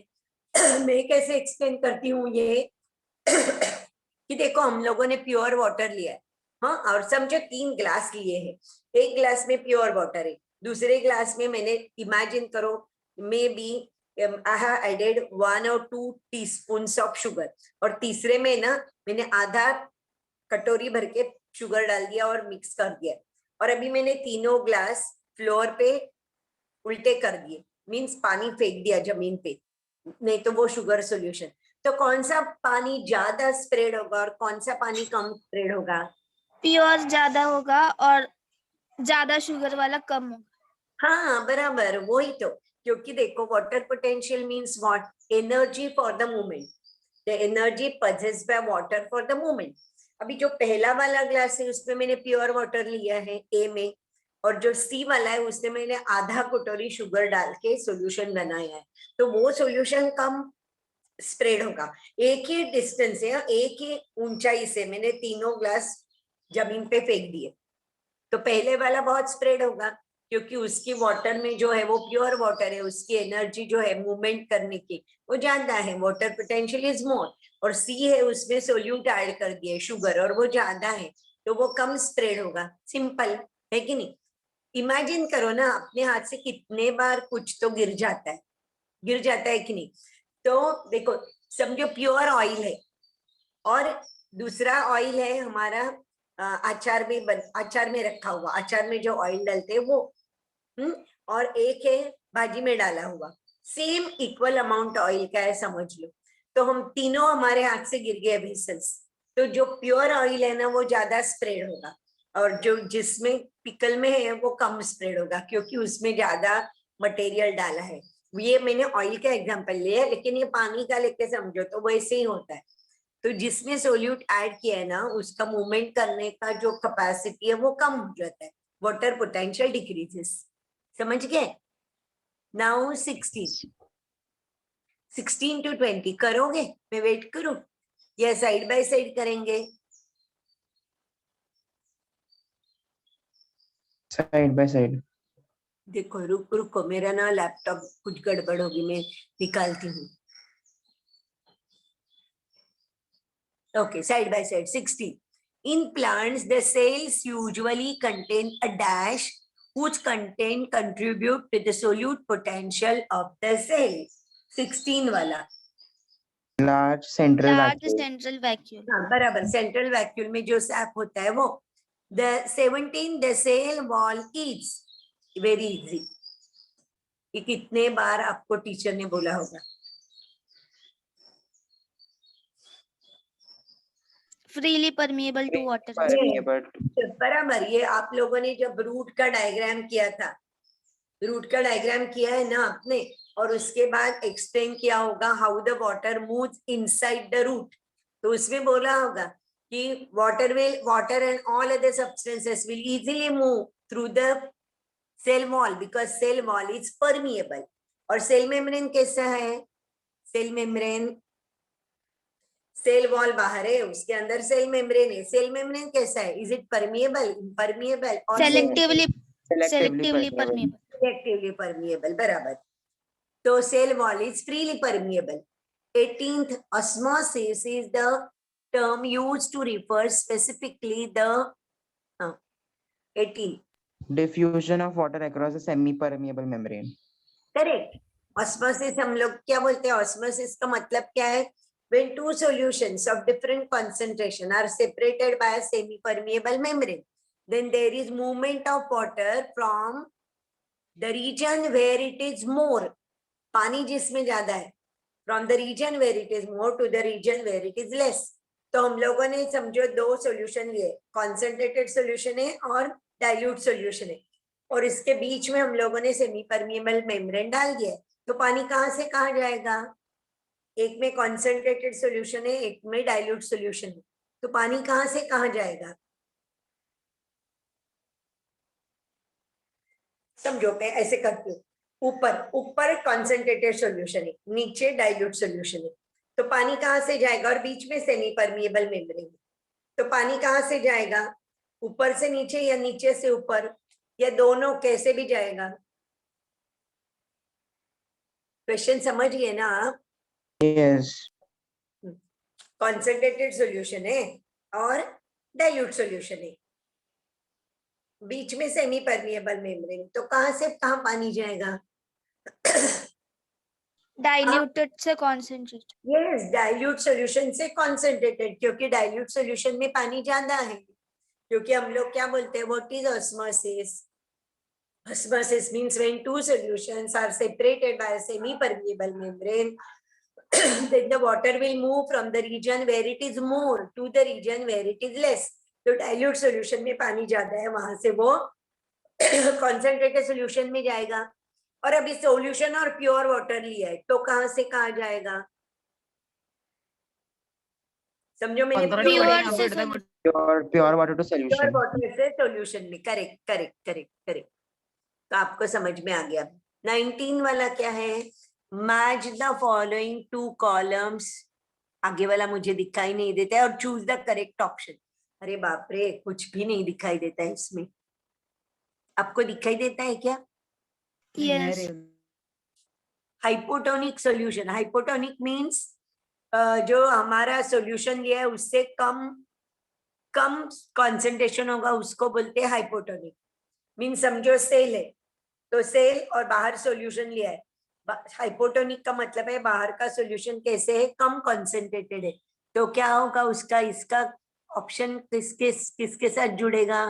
Speaker 1: मैं कैसे एक्सप्लेन करती हूँ ये कि देखो हम लोगों ने प्योर वाटर लिया है, हाँ, और समझो 3 ग्लास लिए हैं। एक ग्लास में प्योर वाटर है, दूसरे ग्लास में मैंने, इमेजिन करो, maybe I have added 1 or 2 teaspoons of sugar, और तीसरे में ना मैंने आधा कटोरी भर के शुगर डाल दिया और मिक्स कर दिया, और अभी मैंने तीनों ग्लास फ्लोर पे उल्टे कर दिए, मींस पानी फेंक दिया जमीन पे, नहीं तो वो शुगर सॉल्यूशन। तो कौन सा पानी ज्यादा स्प्रेड होगा और कौन सा पानी कम स्प्रेड होगा?
Speaker 3: प्योर ज्यादा होगा और ज्यादा शुगर वाला कम होगा।
Speaker 1: हाँ बराबर, वही तो। क्योंकि देखो water potential means what? Energy for the movement, the energy possessed by water for the movement. अभी जो पहला वाला ग्लास है उसमें मैंने प्योर वाटर लिया है ए में, और जो सी वाला है उसमें मैंने आधा कटोरी शुगर डाल के सॉल्यूशन बनाया है, तो वो सॉल्यूशन कम स्प्रेड होगा। एक ही डिस्टेंस है, एक ही ऊंचाई से मैंने तीनों ग्लास जमीन पे फेंक दिए, तो पहले वाला बहुत स्प्रेड होगा, क्योंकि उसकी वाटर में जो है वो प्योर वाटर है, उसकी एनर्जी जो है मूवमेंट करने की वो ज्यादा है, वाटर पोटेंशियल इज मोर। और सी है उसमें सोल्यूट ऐड कर दिए शुगर, और वो ज्यादा है, तो वो कम स्प्रेड होगा। सिंपल है कि नहीं? इमेजिन करो ना, अपने हाथ से कितने बार कुछ तो गिर जाता है, गिर जाता है कि नहीं? तो देखो, समझो प्योर ऑयल है, और दूसरा ऑयल है हमारा अचार में रखा हुआ, अचार में जो ऑयल डालते हैं वो, और एक है भाजी में डाला हुआ, सेम इक्वल अमाउंट ऑयल का है समझ लो। तो हम तीनों हमारे हाथ से गिर गए वेसल्स, तो जो प्योर ऑयल है ना वो ज्यादा स्प्रेड होगा, और जो जिसमें पिकल में है वो कम स्प्रेड होगा, क्योंकि उसमें ज्यादा मटेरियल डाला है। ये मैंने ऑयल का एग्जांपल लिया, लेकिन ये पानी का लेके समझो तो वैसे ही होता है। तो जिसने सोल्यूट ऐड किया है ना उसका मूवमेंट करने का जो कैपेसिटी है वो कम हो जाता है, वाटर पोटेंशियल डिक्रीजेस। समझ गए? नाउ 16 to 20 करोगे? मैं वेट करूं या साइड बाय साइड करेंगे?
Speaker 2: Side by side.
Speaker 1: देखो रुको मेरा ना लैपटॉप कुछ गड़बड़ होगी, मैं निकालती हूँ. Okay, side by side. 60. In plants, the cells usually contain a dash whose content contribute to the solute potential of the cell. 16 वाला.
Speaker 2: Large central
Speaker 3: Large
Speaker 2: vacuole.
Speaker 3: central vacuole.
Speaker 1: हाँ बराबर, सेंट्रल वैक्यूल में जो सैप होता है वो. The 17, the cell wall is very easy. ये कितने बार आपको टीचर ने बोला होगा.
Speaker 3: Freely permeable to water.
Speaker 2: Permeable.
Speaker 1: बराबर, ये आप लोगों ने जब रूट का डायग्राम किया था, रूट का डायग्राम किया है ना आपने, और उसके बाद एक्सप्लेन किया होगा how the water moves inside the root. तो उसमें बोला होगा कि water and all other substances will easily move through the cell wall because cell wall is permeable. और सेल मेम्ब्रेन कैसा है? सेल मेम्ब्रेन, सेल वॉल बाहर है, उसके अंदर सेल मेम्ब्रेन है. सेल मेम्ब्रेन कैसा है? इज इट परमिएबल, इम्परमिएबल और
Speaker 3: Selectively
Speaker 2: Selectively permeable.
Speaker 3: permeable.
Speaker 1: selectively permeable? बराबर. तो cell wall is freely permeable. 18th, osmosis is the term used to refer specifically the 18.
Speaker 2: Diffusion of water across a semi-permeable membrane.
Speaker 1: Correct. Osmosis हम लोग क्या बोलते हैं? Osmosis का मतलब क्या है? When two solutions of different concentration are separated by a semi-permeable membrane, then there is movement of water from the region where it is more. पानी जिसमें ज्यादा है, from the region where it is more to the region where it is less. तो हम लोगों ने समझो दो सॉल्यूशन लिए, कॉन्सेंट्रेटेड सॉल्यूशन है और डाइल्यूट सॉल्यूशन है, और इसके बीच में हम लोगों ने सेमी परमिएबल मेम्ब्रेन डाल दिया. तो पानी कहाँ से कहाँ जाएगा? एक में कॉन्सेंट्रेटेड सॉल्यूशन है, एक में डाइल्यूट सॉल्यूशन है. तो पानी कहाँ से कहाँ जाएगा? समझो, मैं ऐसे करती हूँ. ऊपर कॉन्सेंट्रेटेड सॉल्यूशन है, नीचे डाइल्यूट सॉल्यूशन है. तो पानी कहाँ से जाएगा? और बीच में सेमी परमिएबल मेम्ब्रेन है. तो पानी कहाँ से जाएगा? ऊपर से नीचे या नीचे से ऊपर या दोनों? कैसे भी जाएगा? क्वेश्चन समझिए ना आप.
Speaker 2: Yes.
Speaker 1: कॉन्सेंट्रेटेड सॉल्यूशन है और डाइल्यूट सॉल्यूशन है, बीच में सेमी परमिएबल मेम्ब्रेन. तो कहाँ से कहाँ पानी जाएगा?
Speaker 3: Diluted से concentrated.
Speaker 1: यस, डाइल्यूट सॉल्यूशन से कॉन्सेंट्रेटेड, क्योंकि डाइल्यूट सॉल्यूशन में पानी ज्यादा है. क्योंकि हम लोग क्या बोलते हैं? What is osmosis? Osmosis means when two solutions are separated by a semi-permeable membrane, then the water will move from the region where it is more to the region where it is less. तो dilute solution में पानी ज्यादा है, वहां से वो concentrated solution में जाएगा. और अभी solution और pure water लिया है, तो कहाँ से कहाँ जाएगा? समझो, मैंने
Speaker 2: Pure water to solution.
Speaker 1: pure water से solution में. करेक्ट. तो आपको समझ में आ गया. 19 वाला क्या है? Match the following two columns. आगे वाला मुझे दिखाई नहीं देता है. और चूज द करेक्ट ऑप्शन. अरे बाप रे, कुछ भी नहीं दिखाई देता है इसमें. आपको दिखाई देता है क्या?
Speaker 3: Yes.
Speaker 1: Hypotonic solution. Hypotonic means जो हमारा सॉल्यूशन लिया है उससे कम कंसंट्रेशन होगा, उसको बोलते हैं हाइपोटोनिक. मीन समझो सेल है, तो सेल और बाहर सॉल्यूशन लिया है. हाइपोटोनिक का मतलब है बाहर का सॉल्यूशन कैसे है? कम कंसंट्रेटेड है. तो क्या होगा उसका? इसका ऑप्शन किसके साथ जुड़ेगा?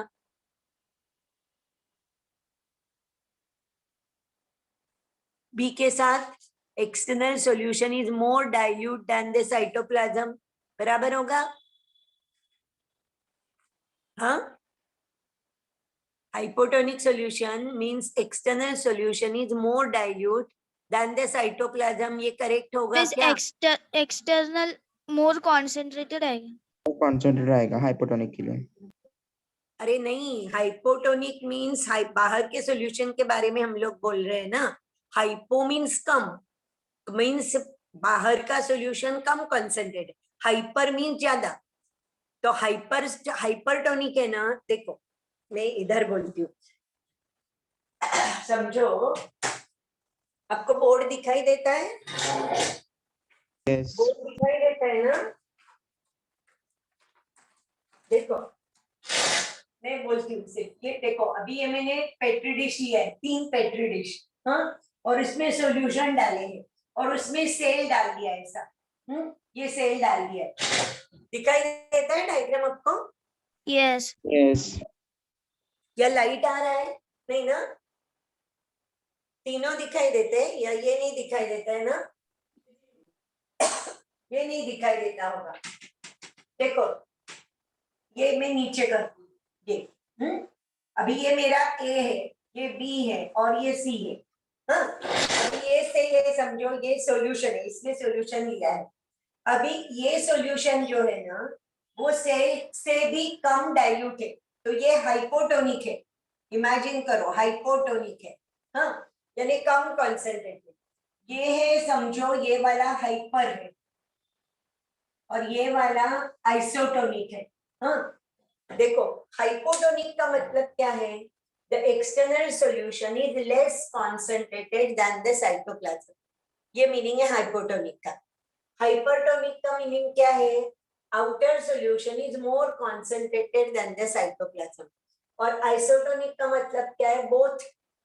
Speaker 1: बी के साथ. External solution is more dilute than the cytoplasm. बराबर होगा? हाँ. Hypotonic solution means external solution is more dilute than the cytoplasm. ये correct होगा
Speaker 3: This
Speaker 1: क्या?
Speaker 3: external more concentrated आएगा.
Speaker 2: Concentrated आएगा hypotonic के लिए.
Speaker 1: अरे नहीं, हाइपोटोनिक मीन्स बाहर के सॉल्यूशन के बारे में हम लोग बोल रहे हैं ना. हाइपो मीन्स कम, मीन्स बाहर का सॉल्यूशन कम कंसंट्रेटेड. हाइपर मीन्स ज्यादा. तो हाइपरटोनिक है ना. देखो, मैं इधर बोलती हूँ. समझो, आपको बोर्ड दिखाई देता है?
Speaker 2: Yes.
Speaker 1: बोर्ड दिखाई देता है ना? देखो, मैं बोलती हूँ सिर्फ ये देखो, अभी ये मैंने पेट्री डिश लिया है, 3 पेट्री डिश, हाँ, और इसमें सॉल्यूशन डाले हैं और उसमें सेल डाल दिया है ऐसा, ये सेल डाल दिया है, दिखाई देता है डायग्राम आपको?
Speaker 3: Yes
Speaker 2: Yes.
Speaker 1: या लाइट आ रहा है? नहीं ना? तीनों दिखाई देते हैं या ये नहीं दिखाई देता है ना? ये नहीं दिखाई देता होगा। देखो, ये मैं नीचे कर दूं, ये अभी ये मेरा ए है, ये बी है और ये सी है, हाँ, अभी ये से ये समझो ये सॉल्यूशन है, इसमें सॉल्यूशन लिया है। अभी ये सॉल्यूशन जो है ना, वो सेल से भी कम डाइल्यूट है, तो ये हाइपोटोनिक है। इमेजिन करो, हाइपोटोनिक है, हाँ, यानी कम कॉन्सेंट्रेटेड। ये है समझो, ये वाला हाइपर है और ये वाला आइसोटोनिक है, हाँ। देखो, हाइपोटोनिक का मतलब क्या है? The external solution is less concentrated than the cytoplasm, ये मीनिंग है हाइपोटोनिक का। हाइपरटोनिक का मीनिंग क्या है? Outer solution is more concentrated than the cytoplasm. और आइसोटोनिक का मतलब क्या है? Both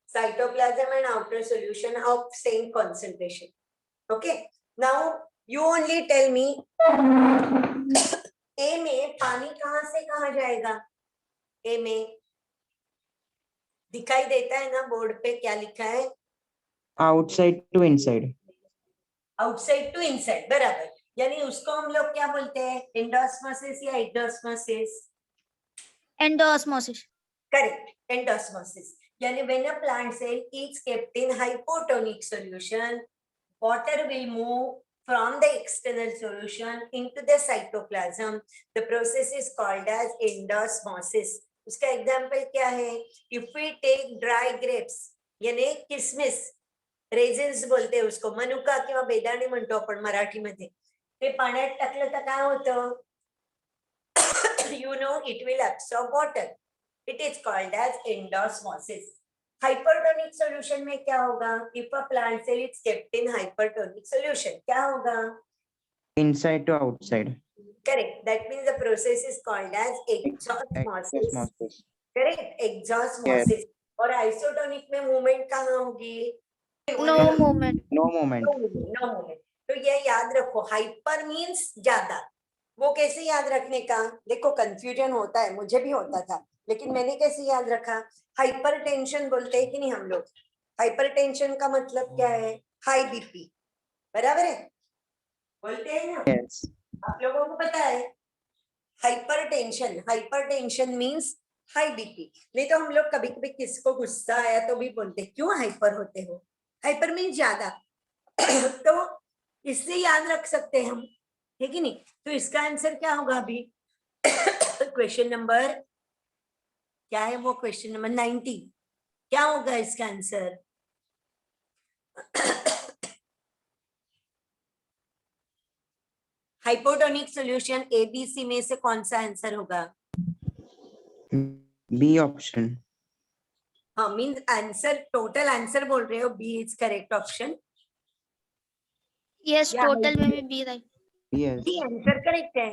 Speaker 1: cytoplasm and outer solution of same concentration. Okay, now you only tell me, A में पानी कहां से कहां जाएगा? ए में दिखाई देता है ना बोर्ड पे, क्या लिखा है?
Speaker 2: Outside to inside.
Speaker 1: Outside to inside, बराबर। यानी उसको हम लोग क्या बोलते हैं? एंडोस्मोसिस या एंडोस्मोसिस?
Speaker 3: Endosmosis
Speaker 1: correct, endosmosis. यानी when a plant cell is kept in hypotonic solution, water will move from the external solution into the cytoplasm. The process is called as endosmosis. उसका एग्जांपल क्या है? If we take dry grapes, यानी किसमिस, resins बोलते हैं उसको, मनुका किंवा बेदाणे म्हणतो आपण मराठीमध्ये, ते पाण्यात टाकलं तर काय होतं? You know, it will absorb water. It is called as endosmosis. Hypertonic solution में क्या होगा? If a plant cell is kept in hypertonic solution, क्या होगा?
Speaker 2: Inside to outside.
Speaker 1: Correct. That means the process is called as exosmosis.
Speaker 2: Osmosis.
Speaker 1: Correct, exosmosis. और isotonic में movement कहाँ होगी?
Speaker 3: No movement
Speaker 2: No movement.
Speaker 1: No movement. तो ये याद रखो, हाइपर मीन्स ज्यादा। वो कैसे याद रखने का? देखो, कंफ्यूजन होता है, मुझे भी होता था, लेकिन मैंने कैसे याद रखा? हाइपर टेंशन बोलते हैं कि नहीं हम लोग? हाइपर टेंशन का मतलब क्या है? हाई बीपी, बराबर है, बोलते हैं ना?
Speaker 2: Yes.
Speaker 1: आप लोगों को पता है hyper tension means high BP. नहीं तो हम लोग कभी कभी किसको गुस्सा आया तो भी बोलते क्यों हाइपर होते हो? हाइपर मीन्स ज्यादा। तो इससे याद रख सकते हैं हम, है कि नहीं? तो इसका आंसर क्या होगा अभी? क्वेश्चन नंबर क्या है वो? क्वेश्चन नंबर 90 क्या होगा इसका आंसर? हाइपोटोनिक सॉल्यूशन एबीसी में से कौन सा आंसर होगा?
Speaker 2: B option.
Speaker 1: हाँ, मीन्स आंसर, टोटल आंसर बोल रहे हो? B is correct option?
Speaker 3: Yes
Speaker 1: या
Speaker 3: टोटल में भी B right
Speaker 2: Yes.
Speaker 1: B answer correct है,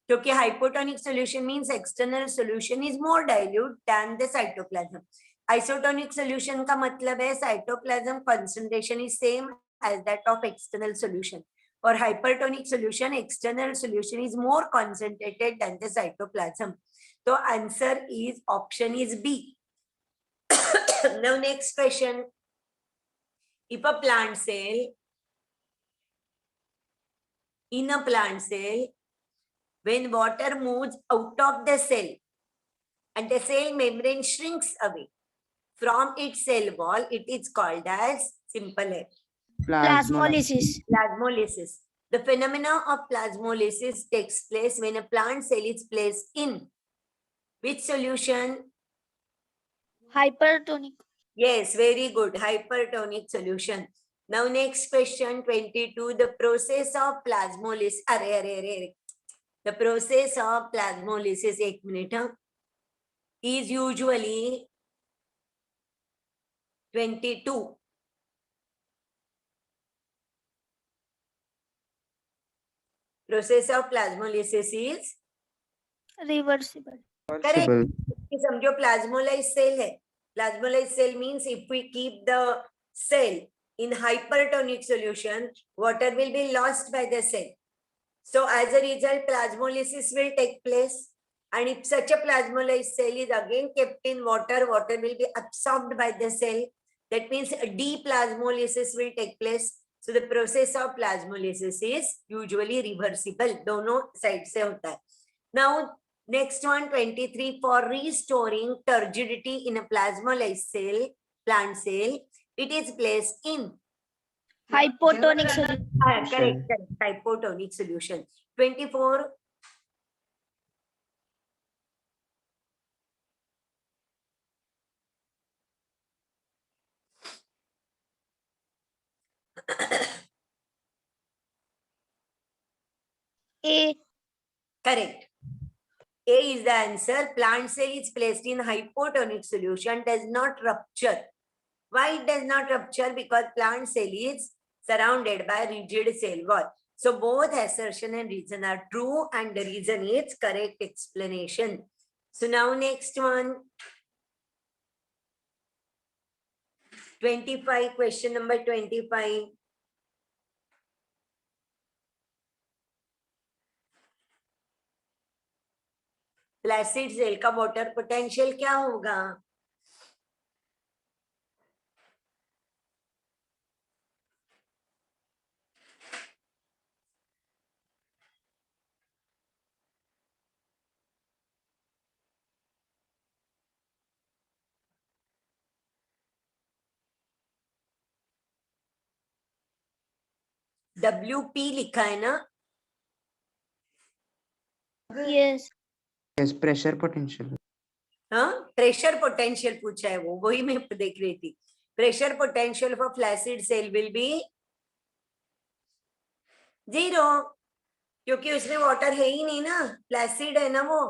Speaker 1: क्योंकि hypotonic solution means external solution is more dilute than the cytoplasm. Isotonic solution का मतलब है cytoplasm concentration is same as that of external solution, और hypertonic solution, external solution is more concentrated than the cytoplasm. तो answer is option is B. Now next question, if a plant cell, in a plant cell, when water moves out of the cell and the cell membrane shrinks away from its cell wall, it is called as, simple hai,
Speaker 3: plasmolysis
Speaker 1: plasmolysis. The phenomena of plasmolysis takes place when a plant cell is placed in which solution?
Speaker 3: Hypertonic
Speaker 1: Yes, very good, hypertonic solution. Now next question 22, the process of plasmolysis, the process of plasmolysis, एक minute, is usually 22. Process of plasmolysis is
Speaker 3: reversible.
Speaker 1: correct.
Speaker 2: Reversible.
Speaker 1: कि समझो plasmolysed cell है. Plasmolysed cell means if we keep the cell in hypertonic solution, water will be lost by the cell. So as a result, plasmolysis will take place. And if such a plasmolysed cell is again kept in water, water will be absorbed by the cell. That means a deplasmolysis will take place. So the process of plasmolysis is usually reversible. दोनों side से होता है. Now, next one, 23, for restoring turgidity in a plasmolysed cell, plant cell, it is placed in
Speaker 3: hypotonic solution.
Speaker 1: correct, hypotonic solution. 24,
Speaker 3: A.
Speaker 1: correct. A is the answer. Plant cell is placed in hypotonic solution, does not rupture. Why it does not rupture? Because plant cell is surrounded by rigid cell wall. So both assertion and reason are true, and the reason is correct explanation. So now next one. 25, question number 25. Flaccid cell का water potential क्या होगा? WP लिखा है ना?
Speaker 3: Yes.
Speaker 2: Yes, pressure potential.
Speaker 1: हाँ, pressure potential पूछा है वो, वही मैं देख रही थी. Pressure potential for flaccid cell will be 0, क्योंकि उसमें वाटर है ही नहीं ना, फ्लैसिड है ना वो.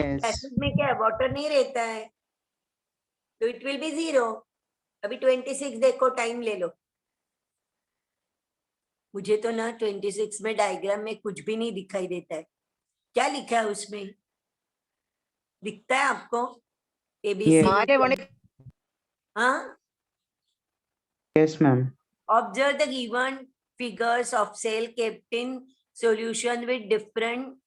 Speaker 2: Yes.
Speaker 1: फ्लैसिड में क्या है, वाटर नहीं रहता है, तो इट विल बी 0. अभी 26 देखो, टाइम ले लो. मुझे तो ना 26 में डायग्राम में कुछ भी नहीं दिखाई देता है. क्या लिखा है उसमें? दिखता है आपको? ABCD. हाँ?
Speaker 2: Yes, ma'am.
Speaker 1: Observe the given figures of cell kept in solution with different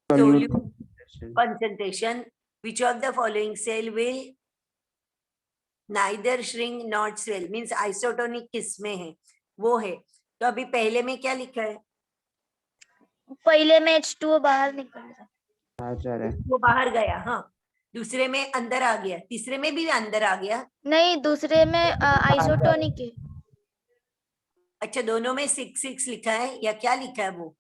Speaker 2: Solute
Speaker 1: solute concentration. Which of the following cell will neither shrink nor swell? Means isotonic किसमें है? वो है. तो अभी पहले में क्या लिखा है?
Speaker 3: पहले में H2O बाहर निकल रहा.
Speaker 2: आ जा रहा है.
Speaker 1: वो बाहर गया. हाँ. दूसरे में अंदर आ गया. तीसरे में भी अंदर आ गया.
Speaker 3: नहीं, दूसरे में आइसोटोनिक है.
Speaker 1: अच्छा, दोनों में 6 लिखा है या क्या लिखा है वो?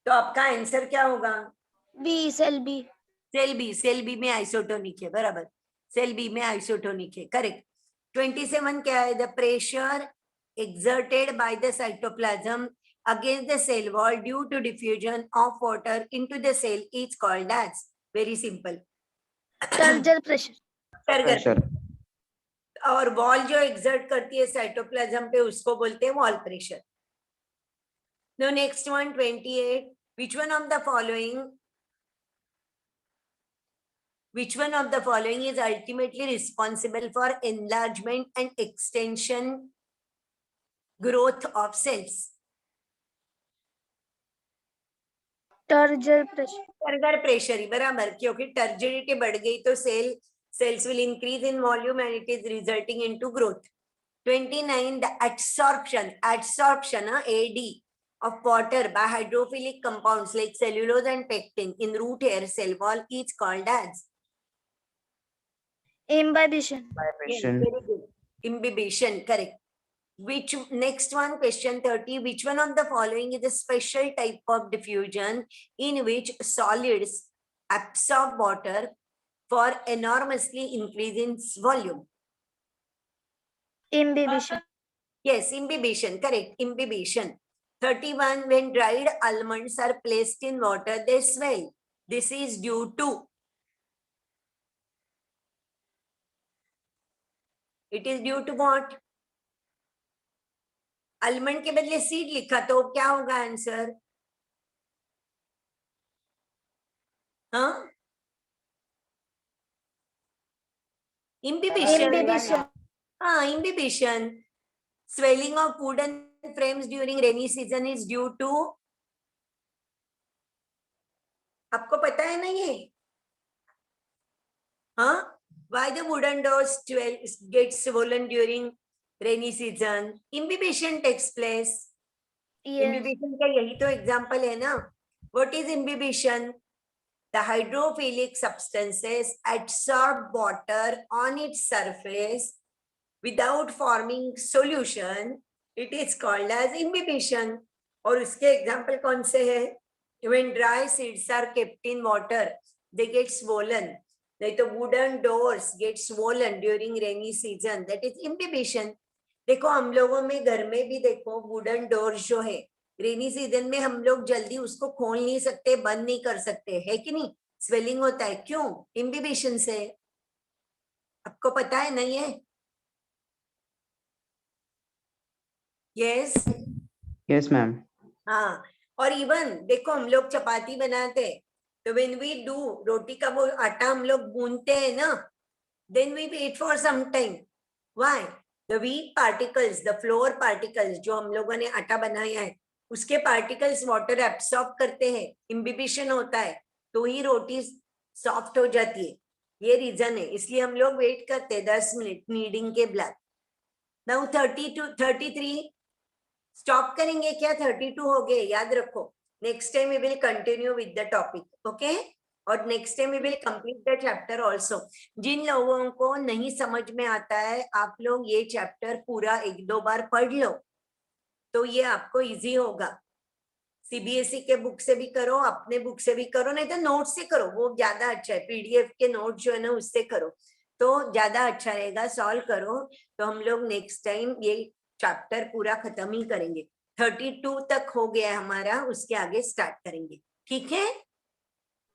Speaker 1: तो आपका आंसर क्या होगा?
Speaker 3: B. Cell B.
Speaker 1: Cell B में आइसोटोनिक है. बराबर, सेल बी में आइसोटोनिक है. करेक्ट. 27 क्या है? The pressure exerted by the cytoplasm against the cell wall due to diffusion of water into the cell is called as, very simple,
Speaker 3: turgor pressure.
Speaker 2: Pressure.
Speaker 1: और wall जो exert करती है cytoplasm पे उसको बोलते हैं wall pressure. No next one, 28. Which one of the following is ultimately responsible for enlargement and extension growth of cells?
Speaker 3: Turgor pressure.
Speaker 1: Turgor pressure ही. बराबर, क्योंकि टर्जिडिटी बढ़ गई तो cells will increase in volume and it is resulting into growth. 29, the adsorption AD of water by hydrophilic compounds like cellulose and pectin in root hair cell wall is called as
Speaker 3: imbibition.
Speaker 1: Yes, very good. Imbibition, correct. Which next one, question 30, which one of the following is a special type of diffusion in which solids absorb water for enormously increase in volume?
Speaker 3: Imbibition.
Speaker 1: Yes, imbibition, correct, imbibition. 31, when dried almonds are placed in water, they swell. This is due to it is due to what? Almond के बदले seed लिखा तो क्या होगा answer? हाँ, imbibition. हाँ, imbibition. Swelling of wooden frames during rainy season is due to, आपको पता है ना ये? हाँ, why the wooden doors get swollen during rainy season? Imbibition takes place.
Speaker 3: Yes.
Speaker 1: Imbibition का यही तो एग्जाम्पल है ना. What is imbibition? The hydrophilic substances absorb water on its surface without forming solution. It is called as imbibition. और उसके example कौन से है? When dry seeds are kept in water, they get swollen. नहीं तो wooden doors get swollen during rainy season. That is imbibition. देखो हम लोगों में घर में भी देखो वुडन डोर्स जो है रेनी सीजन में हम लोग जल्दी उसको खोल नहीं सकते, बंद नहीं कर सकते, है कि नहीं? स्वेलिंग होता है, क्यों? इम्बिबिशन से. आपको पता है नहीं है? यस.
Speaker 2: Yes, ma'am.
Speaker 1: हाँ, और इवन देखो हम लोग चपाती बनाते हैं तो व्हेन वी डू रोटी का वो आटा हम लोग गूंथते हैं ना, then we wait for some time. Why? The wheat particles, the flour particles जो हम लोगों ने आटा बनाया है उसके पार्टिकल्स वाटर एब्सॉर्ब करते हैं, इम्बिबिशन होता है, तो ही रोटी सॉफ्ट हो जाती है. ये रीजन है, इसलिए हम लोग वेट करते हैं 10 मिनट नीडिंग के बाद. नाउ 33 स्टॉप करेंगे क्या? 32 हो गए, याद रखो. Next time we will continue with the topic, okay? और next time we will complete the chapter also. जिन लोगों को नहीं समझ में आता है आप लोग ये चैप्टर पूरा 1-2 बार पढ़ लो तो ये आपको इजी होगा. सीबीएसई के बुक से भी करो, अपने बुक से भी करो, नहीं तो नोट से करो, वो ज्यादा अच्छा है. पीडीएफ के नोट जो है ना उससे करो तो ज्यादा अच्छा रहेगा. सॉल्व करो तो हम लोग नेक्स्ट टाइम ये चैप्टर पूरा खत्म ही करेंगे. 32 तक हो गया हमारा, उसके आगे स्टार्ट करेंगे. ठीक है?